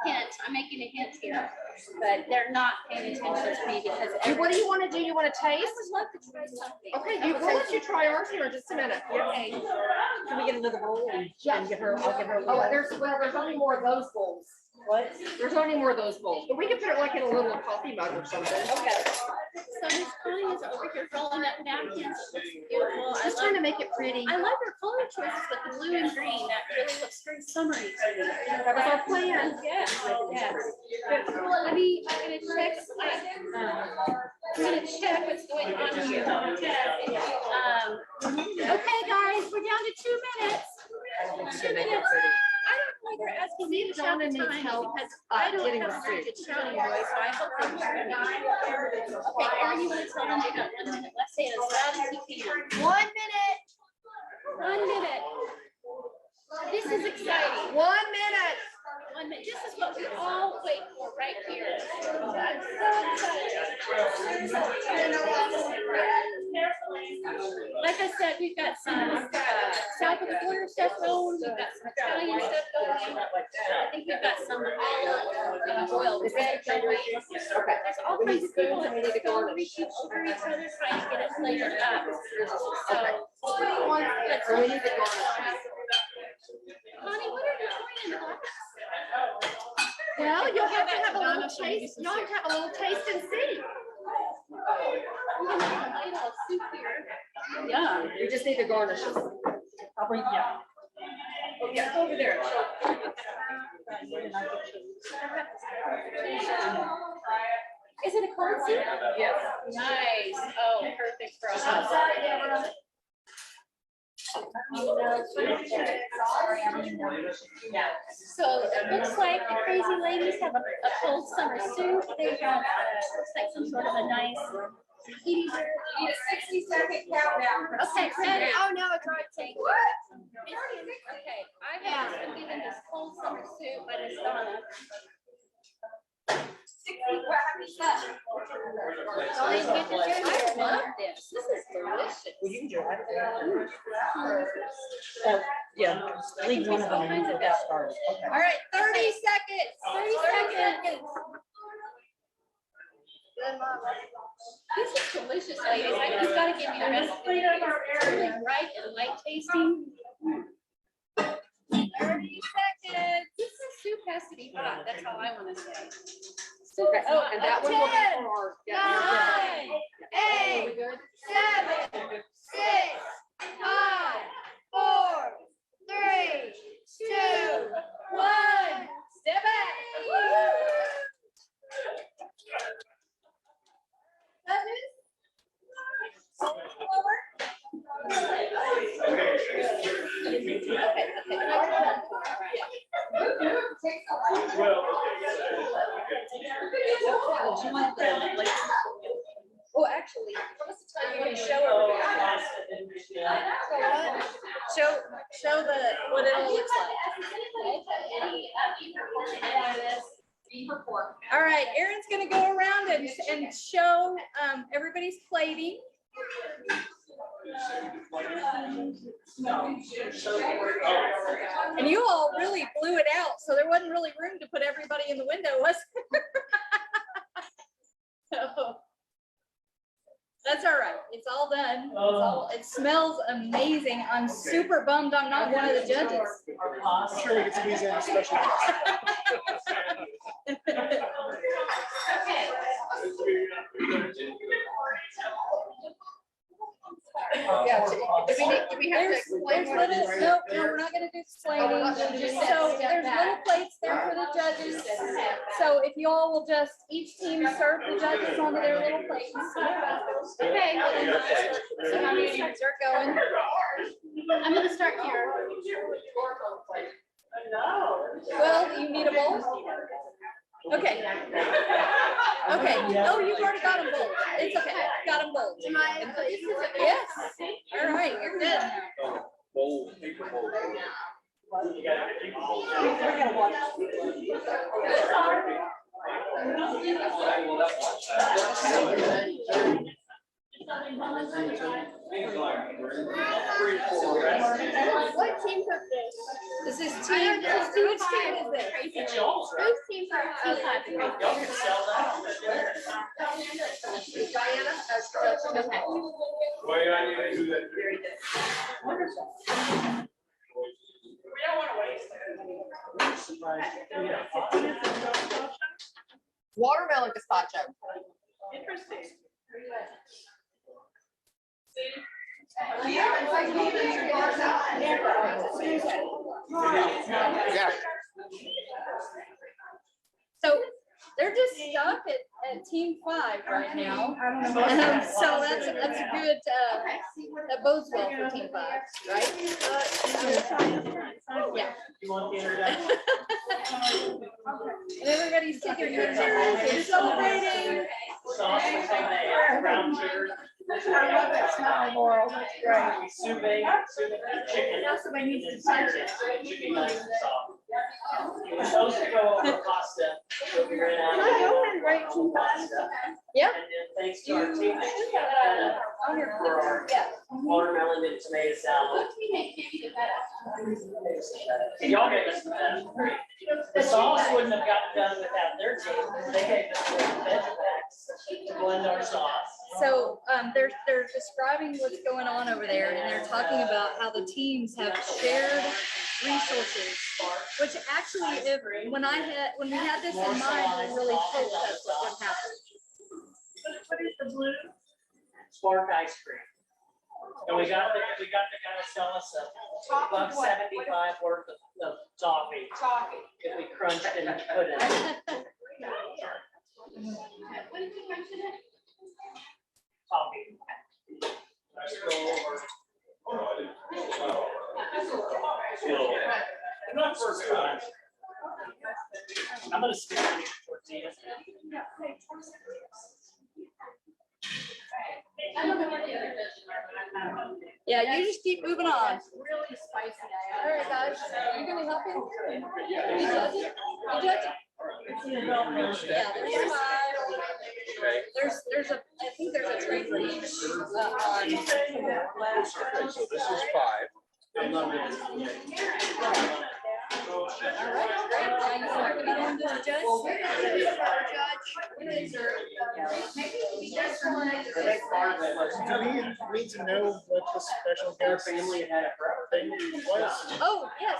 Hint, I'm making a hint here, but they're not paying attention to me because. What do you want to do? You want to taste? I would love to try something. Okay, we'll let you try ours here in just a minute. Okay. Can we get another bowl and get her? I'll get her. Oh, there's only more of those bowls. What? There's only more of those bowls, but we can put it like in a little coffee mug or something. Okay. So Miss Connie is over here rolling up napkins. It looks beautiful. Just trying to make it pretty. I love her color choices with the blue and green. That really looks very summery. That was our plan. Yes, yes. Well, I'm gonna check. I'm gonna check what's going on here. Okay, guys, we're down to 2 minutes. 2 minutes. I don't know why they're asking me to count the time because I don't have a very good shouting voice, so I hope they hear me. Okay, Erin, you want to tell them they got 1 minute? Let's say it as loud as you can. 1 minute. 1 minute. This is exciting. 1 minute. 1 minute. This is what we all wait for right here. I'm so excited. Like I said, we've got some south of the border stuff going. We've got some Italian stuff going. I think we've got some olive oil red going. There's all kinds of people that just go reaching over each other trying to get it flavored up. So let's Connie, what are you doing in the glass? Well, you'll have to have a little taste. You'll have to have a little taste and see. I'm gonna have a little soup here. Yeah, you just need to garnish it. I'll bring you. Oh, yeah, it's over there. Is it a cold soup? Yes. Nice. Oh, perfect for us. So it looks like the crazy ladies have a cold summer soup. They have looks like some sort of a nice eating bird. Need a 60-second countdown. Okay, ready? Oh no, it's right. Okay, I have just been given this cold summer soup by Miss Donna. 60 I love this. This is delicious. So, yeah, leave one of them and get that started. Okay. All right, 30 seconds. 30 seconds. This is delicious, ladies. I just gotta give you the recipe. It's really bright and light tasting. 30 seconds. This soup has to be hot. That's all I want to say. Okay. Oh, and that one will be 10, for our. 9, 8, 7, 6, 5, 4, 3, 2, 1. Step back. Oh, actually, I'm going to show everybody. Show what it all looks like. All right, Erin's going to go around and show everybody's plating. And you all really blew it out, so there wasn't really room to put everybody in the window, was there? So, that's all right. It's all done. It smells amazing. I'm super bummed I'm not one of the judges. I'm sure we get to use any special. Yeah. Do we have to explain what it is? No, we're not going to do explaining. So there's little plates there for the judges. So if you all will just each team serve the judges onto their little plates. Okay. So how many start going? I'm going to start here. Well, you need a bowl? Okay. Okay. Oh, you've already got them bold. It's okay. Got them bold. Yes. All right. You're good now. What team took this? This is team. Which team is this? Whose team took Diana? Okay. Well, I need to do that. Very good. Wonderful. We don't want to waste it. Watermelon gazpacho. Interesting. Yeah. So they're just stuck at team 5 right now. So that's a good, that bodes well for team 5, right? Yeah. You want the introduction? And everybody's taking pictures and celebrating. Sauce with some brown sugar. I love that smell, Laurel. That's great. Soup, chicken. Now somebody needs to touch it. Chicken nice and soft. We're supposed to go over pasta. But we ran out. Can I go and write team 5? Yeah. And then thanks to our team. On your clicker, yeah. Watermelon and tomato salad. And y'all gave us the best. The sauce wouldn't have gotten done without their team. They gave us the veg packs to blend our sauce. So they're describing what's going on over there, and they're talking about how the teams have shared resources, which actually, when we had this in mind, we really hoped that's what would happen. What is the blue? Spark ice cream. And we got the guy to sell us a $1.75 worth of toffee. If we crunched and put it. Toffee. Not first time. I'm gonna stick with tortillas. Yeah, you just keep moving on. Really spicy. All right, guys. Are you gonna help him? You judge it? You judge it? Yeah, there's 5. Okay. There's a, I think there's a tree for each. On. Okay, so this is 5. All right, great. Now you want to be on this judge? Do we need to know what the special guest thing was? Oh, yes.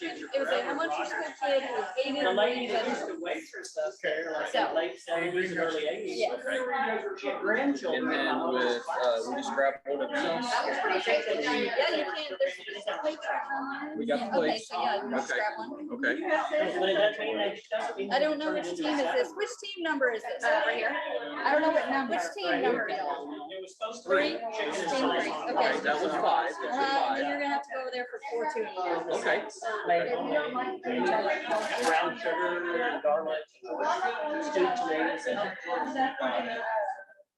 It was a elementary school kid who hated The lady green that used to vegetables. waitress us, like So- in late 70s, early 80s. Yes. Her grandchildren. And then with, we just grabbed one of these. That was pretty tasty. Yeah, you can. There's a plate right on. We got Yeah, plates. Okay, so yeah, you just Okay. grab one. Okay. What does that mean? Doesn't mean I don't know turn which it into team is a this. Which team number is this? Over here. I don't know what number. Which team number, y'all? It was supposed to 3? be Team chicken 3. and Okay. Alright, that was 5. This is And then 5. you're gonna have to go over there for 4, 2, and 1. Okay. brown sugar, garlic, stewed tomatoes.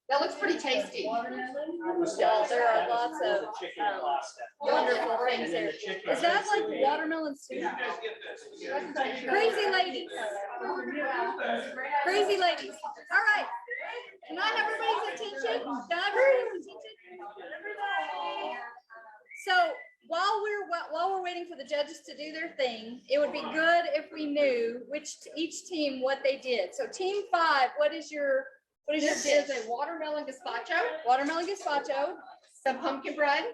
That looks pretty tasty. Yeah, there are lots of wonderful things there. Is that like watermelon soup? Crazy ladies. Crazy ladies. All right. Can I have everybody's attention? Can I have everybody's attention? So while we're waiting for the judges to do their thing, it would be good if we knew each team what they did. So team 5, what is your This dish? is a watermelon gazpacho, Watermelon gazpacho, some pumpkin bread,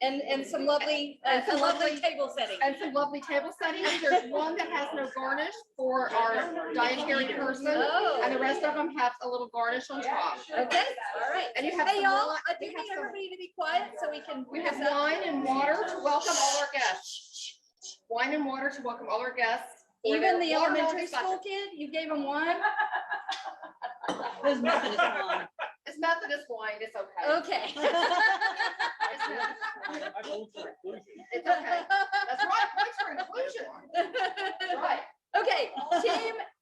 and some lovely, table settings. and some lovely table settings. There's one that has no garnish for our dietary person, Oh. and the rest of them have a little garnish on top. Okay, all right. And you have Hey, some y'all, wine- I do we have need some- everybody to be quiet so we can. We have wine and water to welcome all our guests. Wine and water to welcome all our guests. for Even their the watermelon elementary gazpacho. school kid, you gave him wine? It's Methodist wine. It's Methodist wine, it's okay. Okay. It's okay. That's right, points for inclusion. Right. Okay,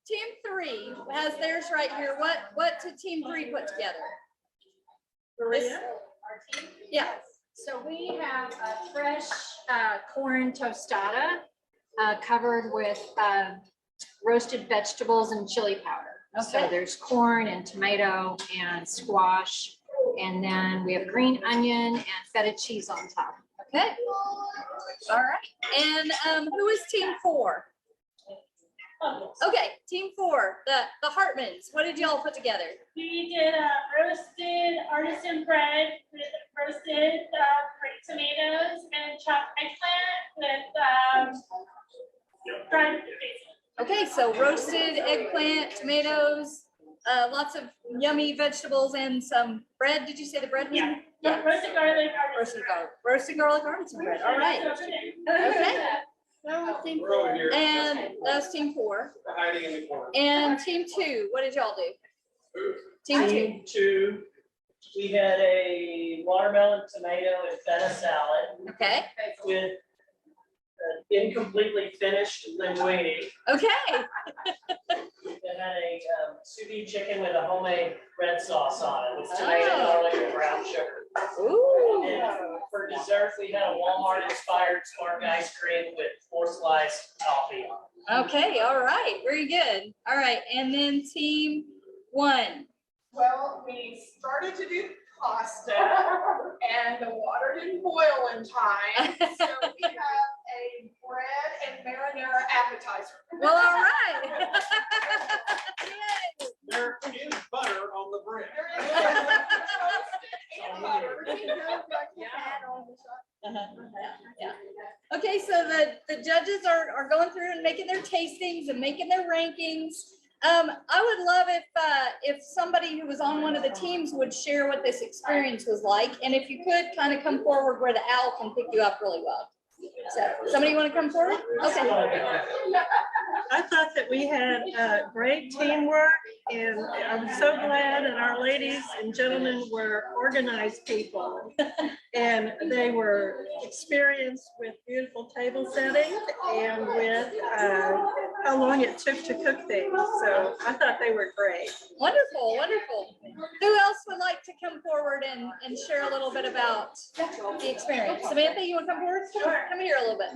team 3 has theirs right here. What did team 3 put together? This- Yeah. So we have a fresh corn tostada covered with roasted vegetables and chili powder. So Okay. there's corn and tomato and squash. And then we have green onion and feta cheese on top. Okay. All right. And who is team 4? Okay, team 4, the Hartmans. What did y'all put together? We did roasted artisan bread with roasted grape tomatoes and chopped eggplant with fried basil. Okay, so roasted eggplant, tomatoes, lots of yummy vegetables and some bread. Did you say the bread was? Yeah. Roasted garlic artisan Roasted garlic artisan bread. All right. Okay. And that's team 4. Hiding in the corner. And team 2, what did y'all do? Team 2. 2, we had a watermelon, tomato, and feta salad. Okay. With incompletely finished linguine. Okay. It had a sous vide chicken with a homemade red sauce on it with tomato, Oh. garlic, and brown sugar. Ooh. And for dessert, we had a Walmart-inspired Spark ice cream with 4-slice toffee on it. Okay, all right, very good. All right, and then team 1. Well, we started to do pasta and the water didn't boil in time. So we have a bread and marinara appetizer. Well, all right. There is butter on the bread. Yeah. Okay, so the judges are going through and making their tastings and making their rankings. I would love if somebody who was on one of the teams would share what this experience was like, and if you could kind of come forward where the owl can pick you up really well. So, somebody want to come forward? Okay. I thought that we had great teamwork, and I'm so glad that our ladies and gentlemen were organized people. And they were experienced with beautiful table settings and with how long it took to cook things. So I thought they were great. Wonderful, wonderful. Who else would like to come forward and share a little bit about the experience? Samantha, you want to come forward? Come here a little bit.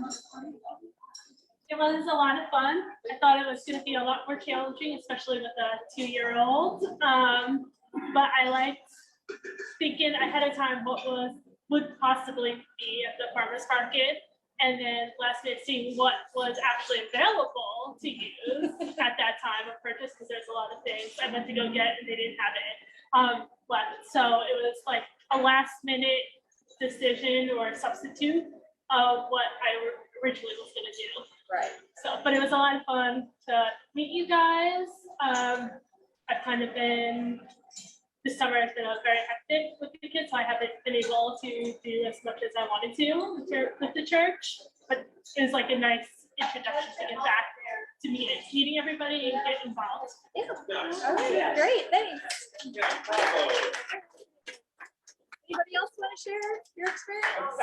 It was a lot of fun. I thought it was going to be a lot more challenging, especially with a 2-year-old. But I liked thinking ahead of time what would possibly be at the farmer's market, and then last minute seeing what was actually available to use at that time of purchase, because there's a lot of things I went to go get and they didn't have it left. So it was like a last minute decision or substitute of what I originally was going to do. Right. So, but it was a lot of fun to meet you guys. I've kind of been, this summer has been very hectic with the kids, so I haven't been able to do as much as I wanted to with the church. But it was like a nice introduction to get back to meeting everybody and get involved. Yeah. All right, great, thanks. Anybody else want to share your experience?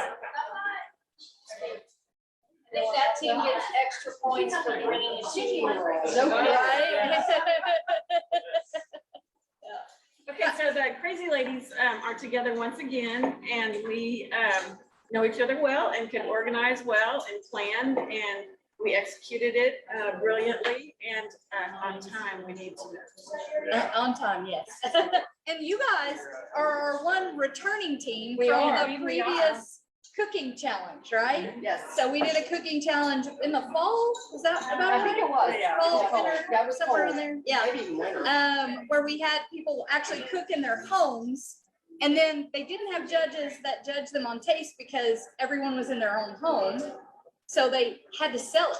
And if that team gets extra points for bringing a chicken. Okay, so the Crazy Ladies are together once again, and we know each other well and can organize well and plan, and we executed it brilliantly and on time. We need to. On time, yes. And you guys are our one returning team We from are. the previous cooking challenge, right? Yes. So we did a cooking challenge in the fall. Was that about I think it was. Fall, Fall. winter, That was somewhere fall. in there. Yeah. Maybe even winter. Where we had people actually cook in their homes, and then they didn't have judges that judged them on taste because everyone was in their own home. So they had to sell it.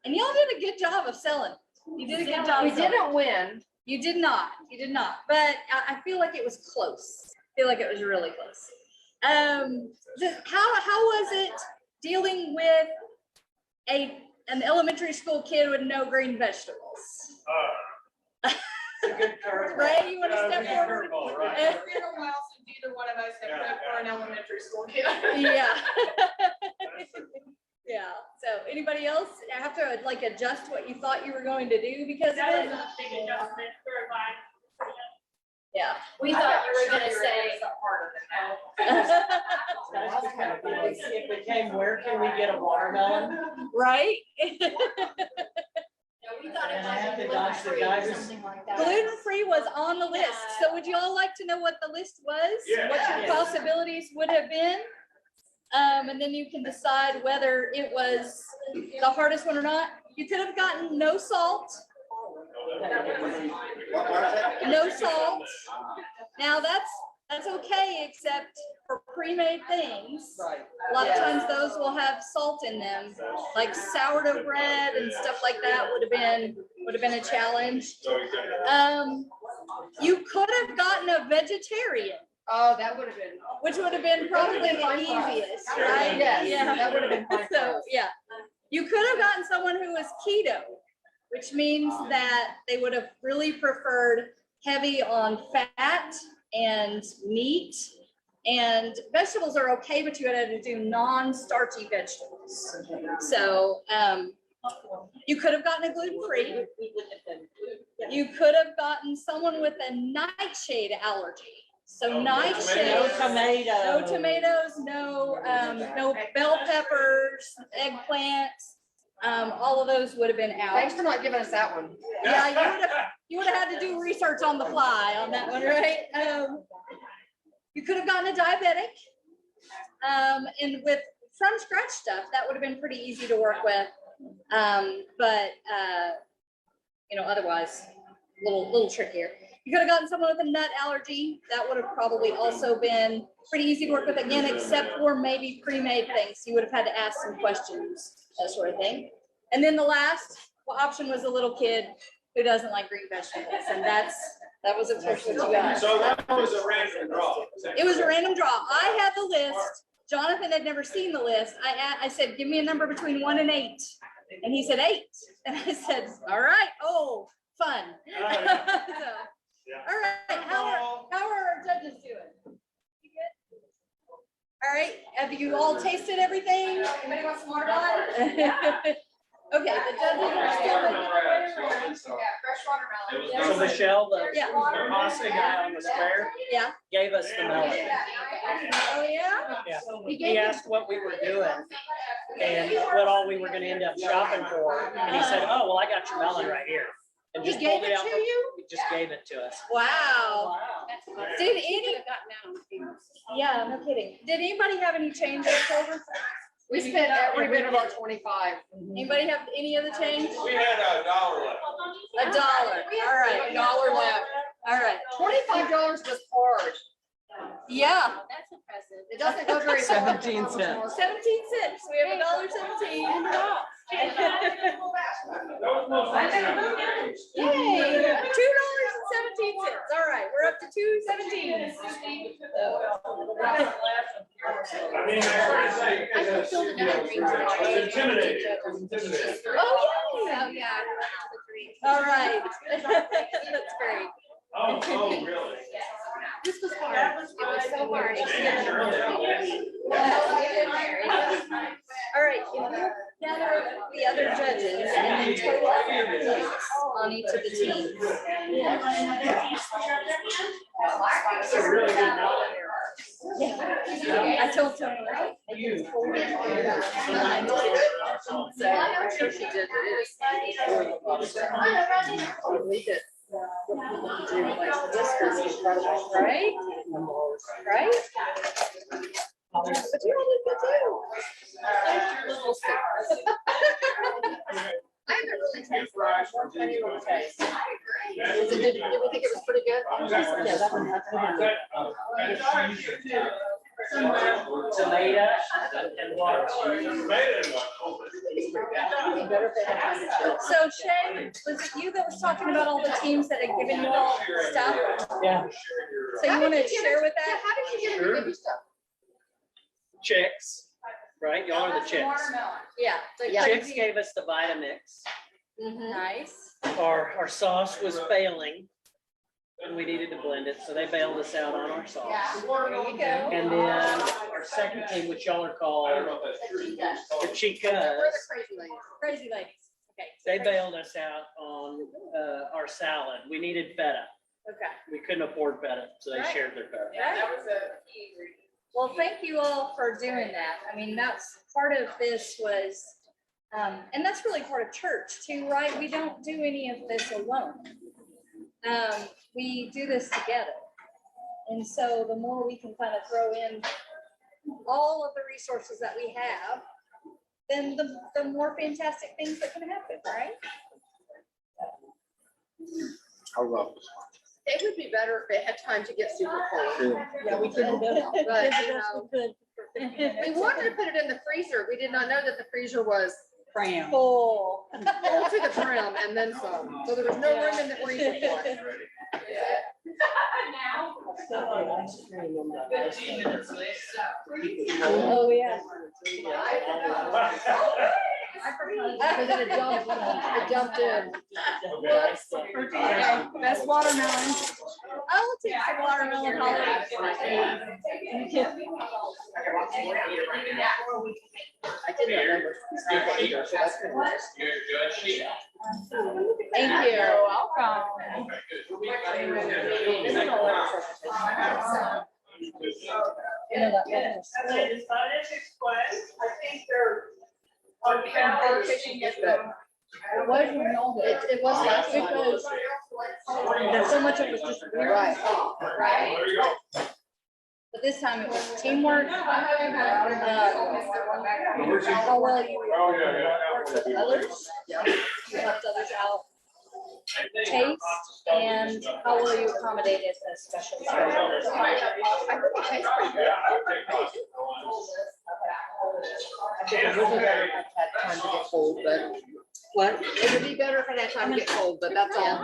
And y'all did a good job of selling. You did a good job. We of selling. didn't win. You did not. You did not. But I feel like it was close. I feel like it was really close. How was it dealing with an elementary school kid with no green vegetables? Ray, you want to step forward? It's been a while since either one of us have cooked for an elementary school kid. Yeah. Yeah. So anybody else have to like adjust what you thought you were going to do because of That it? was a big adjustment for mine. Yeah. We thought you were gonna say. If it came, where can we get a watermelon? Right? We thought it And I have to might dodge the be guys. something like that. Gluten-free was on the list. So would you all like to know what the list was? What your Yes. possibilities would have been? And then you can decide whether it was the hardest one or not. You could have gotten no salt. No salt. Now that's okay, except for pre-made things. A lot of times those will have salt in them, like sourdough bread and stuff like that would have been a challenge. You could have gotten a vegetarian. Oh, that would have been. Which would have been probably the easiest, right? Yes, Yeah. that would have been fine. So, yeah. You could have gotten someone who was keto, which means that they would have really preferred heavy on fat and meat. And vegetables are okay, but you had to do non-starchy vegetables. So, you could have gotten a gluten-free. You could have gotten someone with a nightshade allergy. So nightshade. No tomatoes. No tomatoes, no bell peppers, eggplants. All of those would have been out. Thanks for not giving us that one. Yeah, you would have had to do research on the fly on that one, right? You could have gotten a diabetic. And with from scratch stuff, that would have been pretty easy to work with. But otherwise, a little trickier. You could have gotten someone with a nut allergy. That would have probably also been pretty easy to work with again, except for maybe pre-made things. You would have had to ask some questions, that sort of thing. And then the last option was a little kid who doesn't like green vegetables. And that was of course what you got. So that was a random draw. It was a random draw. I had the list. Jonathan had never seen the list. I said, give me a number between 1 and 8. And he said 8. And I said, all right. Oh, fun. All right, how are our judges doing? You good? All right, have you all tasted everything? Anybody want some more wine? Okay, the judges are still making their way around. Fresh watermelon. So Michelle, the Yeah. pasta guy on the square, Yeah. gave us the melon. Oh, yeah? Yeah. He asked what we were doing. and what all we were gonna end up shopping for. And he said, oh, well, I got your melon right here. And He just gave pulled it it out. to you? He just gave it to us. Wow. Did any, yeah, no kidding. Did anybody have any change left over? We spent every bit of our 25. Anybody have any of the change? We had $1 left. $1. All right. $1 left. All right. $25 was hard. Yeah. That's impressive. It doesn't go very far. 17 cents. 17 cents. We have $1.17. Yay. $2.17. All right. We're up to 2.17. I mean, I say, it's intimidating. Oh, yeah. Oh, yeah. All right. That's great. Oh, really? This was hard. It was so hard. All right, if you gather the other judges and then total up your points on each of the teams. Yeah. I told Tony, right? So I'm sure she did. We did. This was incredible. Right? Right? But you all did good too. I haven't really tasted any little taste. Did we think it was pretty good? Yeah, that one. Tomato and water. So Shay, was it you that was talking about all the teams that had given you all stuff? Yeah. So you want to share with that? How did you get to give you stuff? Chicks, right? Y'all are the chicks. Yeah. Chicks gave us the Vitamix. Nice. Our sauce was failing and we needed to blend it, so they bailed us out on our sauce. There you go. And then our second team, which y'all are called the Chicas, We're the crazy ladies. Crazy ladies. Okay. they bailed us out on our salad. We needed feta. Okay. We couldn't afford feta, so they Right. shared their feta. Well, thank you all for doing that. I mean, that's part of this was, and that's really part of church too, right? We don't do any of this alone. We do this together. And so the more we can kind of throw in all of the resources that we have, then the more fantastic things that can happen, right? I love this. It would be better if they had time to get super cold. Yeah, we could. But, you know, we wanted to put it in the freezer. We did not know that the freezer was Full. full to the brim and then some. So there was no room in the freezer for it. Oh, yeah. I jumped in. Best watermelon. I will take some watermelon holiday. I didn't remember. Thank you. You're welcome. I think they're. Our counter fishing is good. It was when y'all did. It was last time. Because so much of it was just weird. Right. Right. But this time it was teamwork. How well you worked with others. You helped others out. Taste and how well you accommodated the special. I think it tastes pretty good. I think it would be better if it had time to get cold, but. What? It would be better if it had time to get cold, but that's all.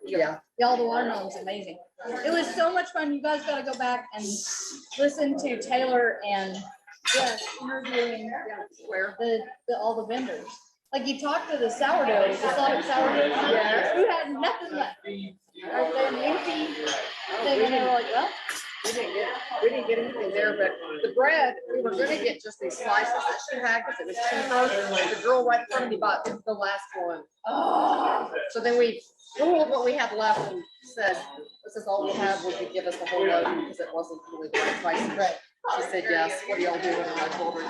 Yeah. Y'all, the watermelon's amazing. It was so much fun. You guys gotta go back and listen to Taylor and interviewing all the vendors. Like you talked to the sourdough, the solid sourdough, who had nothing left. Are they empty? They were like, well. We didn't get anything there, but the bread, we were gonna get just these slices that she had because it was cheaper. The girl right in front of me bought the last one. Oh. So then we ruled what we had left and said, this is all we have, would you give us the whole load because it wasn't really the right price. Right. She said yes. What do y'all do? And I told her.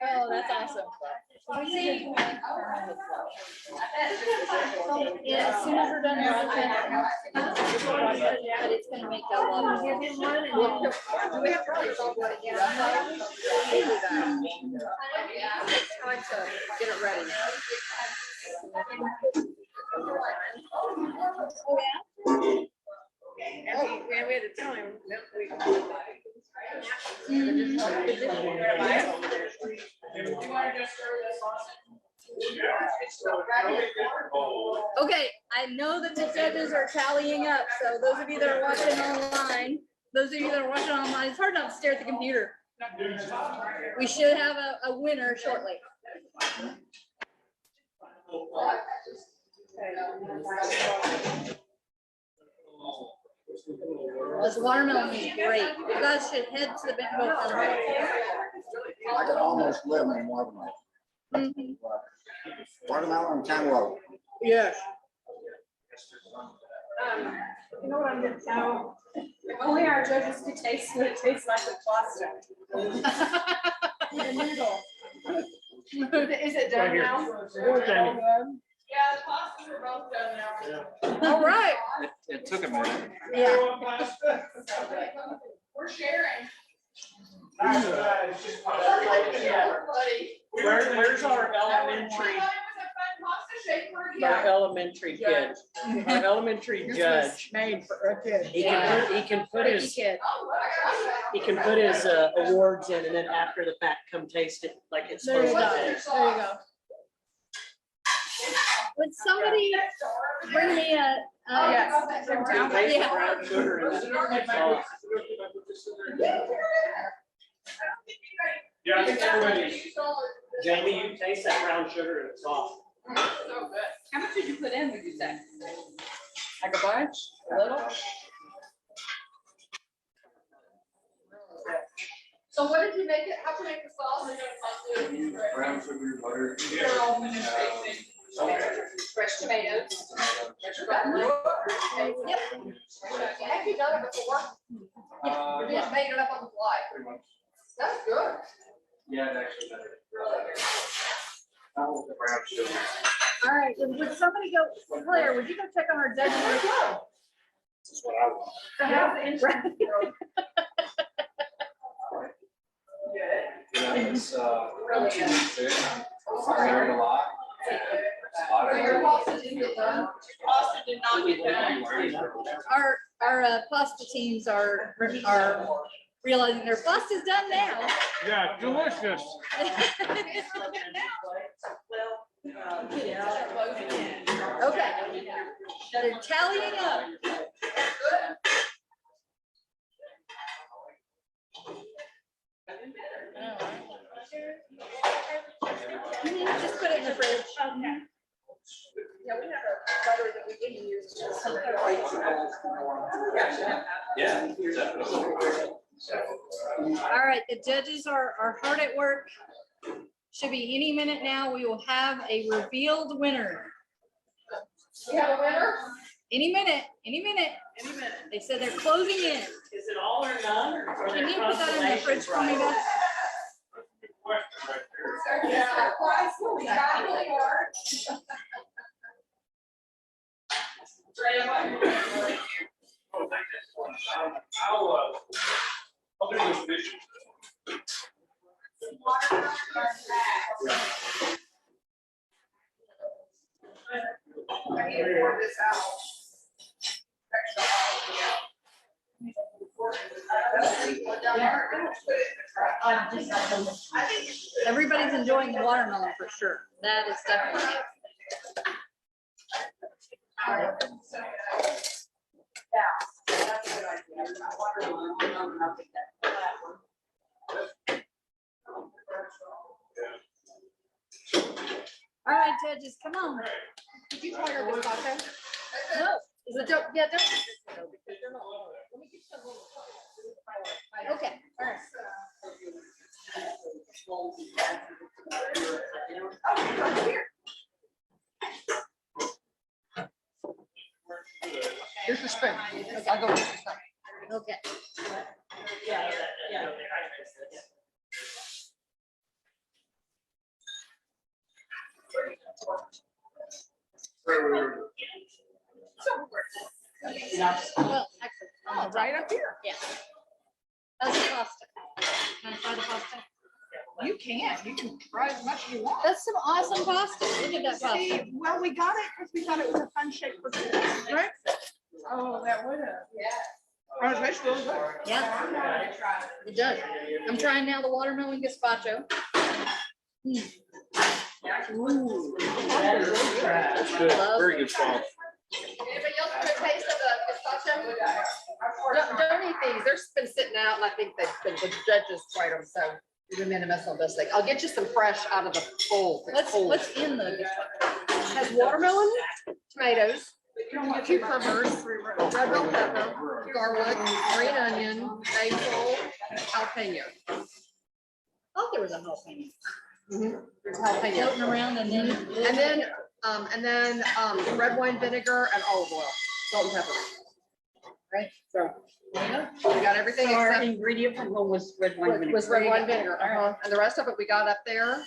Oh, that's awesome. See, yeah, as soon as we're done broadcasting, but it's gonna make a lot of noise. Do we have to really solve what again? We'll do that. It's time to get it ready. And we had to tell him that we. Okay, I know that the judges are tallying up, so those of you that are watching online, it's hard not to stare at the computer. We should have a winner shortly. This watermelon is great. You guys should head to the Bentonville Farm Market. I could almost live in watermelon. Watermelon and cantaloupe. Yes. You know what I'm gonna tell? If only our judges could taste what it tastes like with pasta. The noodle. Is it done now? Yeah, the pastas are both done now. All right. It took a minute. Yeah. We're sharing. Where's our elementary? Our elementary kid, our elementary judge. Made for a kid. He can put his awards in, and then after the fact, come taste it like it's There you supposed go. to There you taste. go. Would somebody bring me a? Yes. From You town? taste the Yeah. brown sugar in the sauce. Yeah, I think everybody. Jamie, you taste that brown sugar in the sauce. So good. How much did you put in, would you say? Like a bunch, a little. So what did you make it, how'd you make the sauce? Brown sugar, butter. Fresh tomatoes. Yep. Have you done it before? You just made it up on the fly. That's good. Yeah, it's actually better. The brown sugar. All right, would somebody go, Claire, would you go check on our judges? This is what I want. It's, Really good. learned a lot. So your pasta didn't get done? Pasta did not get done. Our pasta teams are realizing their pasta's done now. Yeah, delicious. Okay, they're tallying up. Just put it in the fridge. Okay. Yeah, we have a butter that we didn't use. Yeah, definitely. All right, the judges are hard at work. Should be any minute now. We will have a revealed winner. We have a winner? Any minute, any minute. Any minute. They said they're closing in. Is it all or none? Or Can you put that in the fridge for me, Beth? Yeah. Price will be back in the yard. I'll do this dish. I need to pour this out. Everybody's enjoying the watermelon for sure. That is definitely. All right, judges, come on. Did you try your gazpacho? No. Is it, yeah, don't. Because they're not. Let me get some. Okay, all right. Here's your spoon. I'll go with your spoon. Okay. Yeah, Yeah. Well, actually, Oh, right up here. yeah. That's the pasta. Can I try the pasta? You can try as much as you want. That's some awesome pasta. Look at that pasta. See, well, we got it because we thought it was a fun shape for kids, right? Oh, that would have. Yeah. Oh, it tastes really good. Yeah. It does. I'm trying now the watermelon gazpacho. That's good. Very good sauce. Anybody else want a taste of the gazpacho? Don't eat these. They're been sitting out and I think the judges tried them, so we made a mess on this thing. I'll get you some fresh out of the bowl. What's in the gazpacho? It has watermelon, tomatoes, cucumbers, red bell pepper, garlic, green onion, basil, jalapeno. I thought there was a jalapeno. There's jalapeno. Floating around and then red wine vinegar and olive oil, salt and pepper. Right, so we got everything Our except ingredient from home was red wine vinegar. was red wine vinegar. And the rest of it we got up there,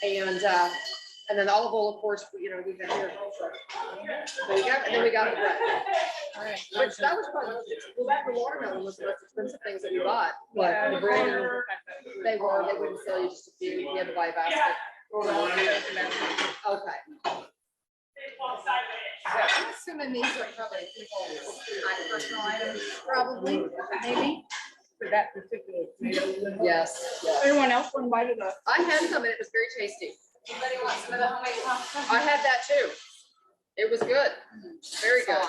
and then the olive oil, of course, you know, we got here. So we got, and then we got the bread. All right, which that was probably, well, that the watermelon was the most expensive things that we bought. Yeah, The bread, they wouldn't sell you just a few, you had to buy a basket. Okay. I'm assuming these are probably people's personal items, probably, maybe. For that particular. Yes. Anyone else want to bite it up? I had some and it was very tasty. Anybody want some of the homemade pasta? I had that too. It was good. Very good.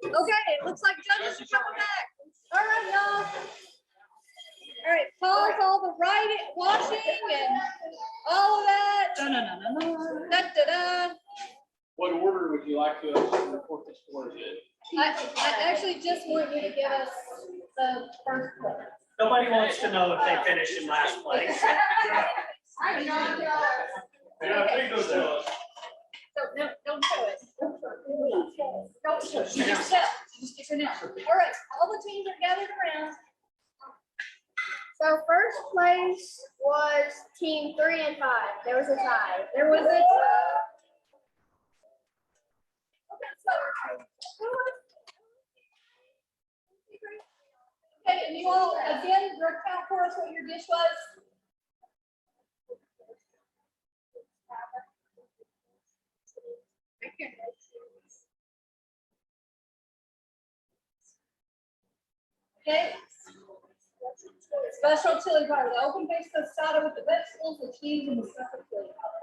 Okay, it looks like judges are coming back. All right, y'all. All right, pause all the writing, washing and all of that. Da. What order would you like to report the scores in? I actually just want you to give us the first one. Nobody wants to know if they finished in last place. I know. Yeah, please don't tell us. Don't show it. Don't show it. You just tell. Just stick it out. All right, all the teams are gathered around. So first place was team 3 and 5. There was a tie. There was a tie. Okay, and you all again recount for us what your dish was. Okay. Special chili powder, the open face tostada with the vegetables, the cheese, and the special chili powder.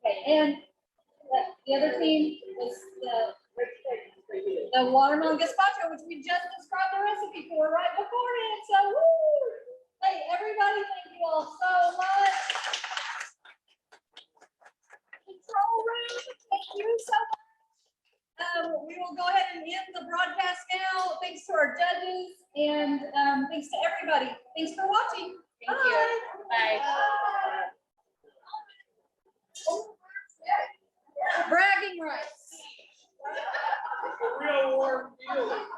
Okay, and the other team was the watermelon gazpacho, which we just described the recipe for right beforehand. So, woo! Hey, everybody, thank you all so much. Control room, thank you so much. We will go ahead and end the broadcast now. Thanks to our judges and thanks to everybody. Thanks for watching. Thank you. Bye. Bragging rights. Real warm feeling.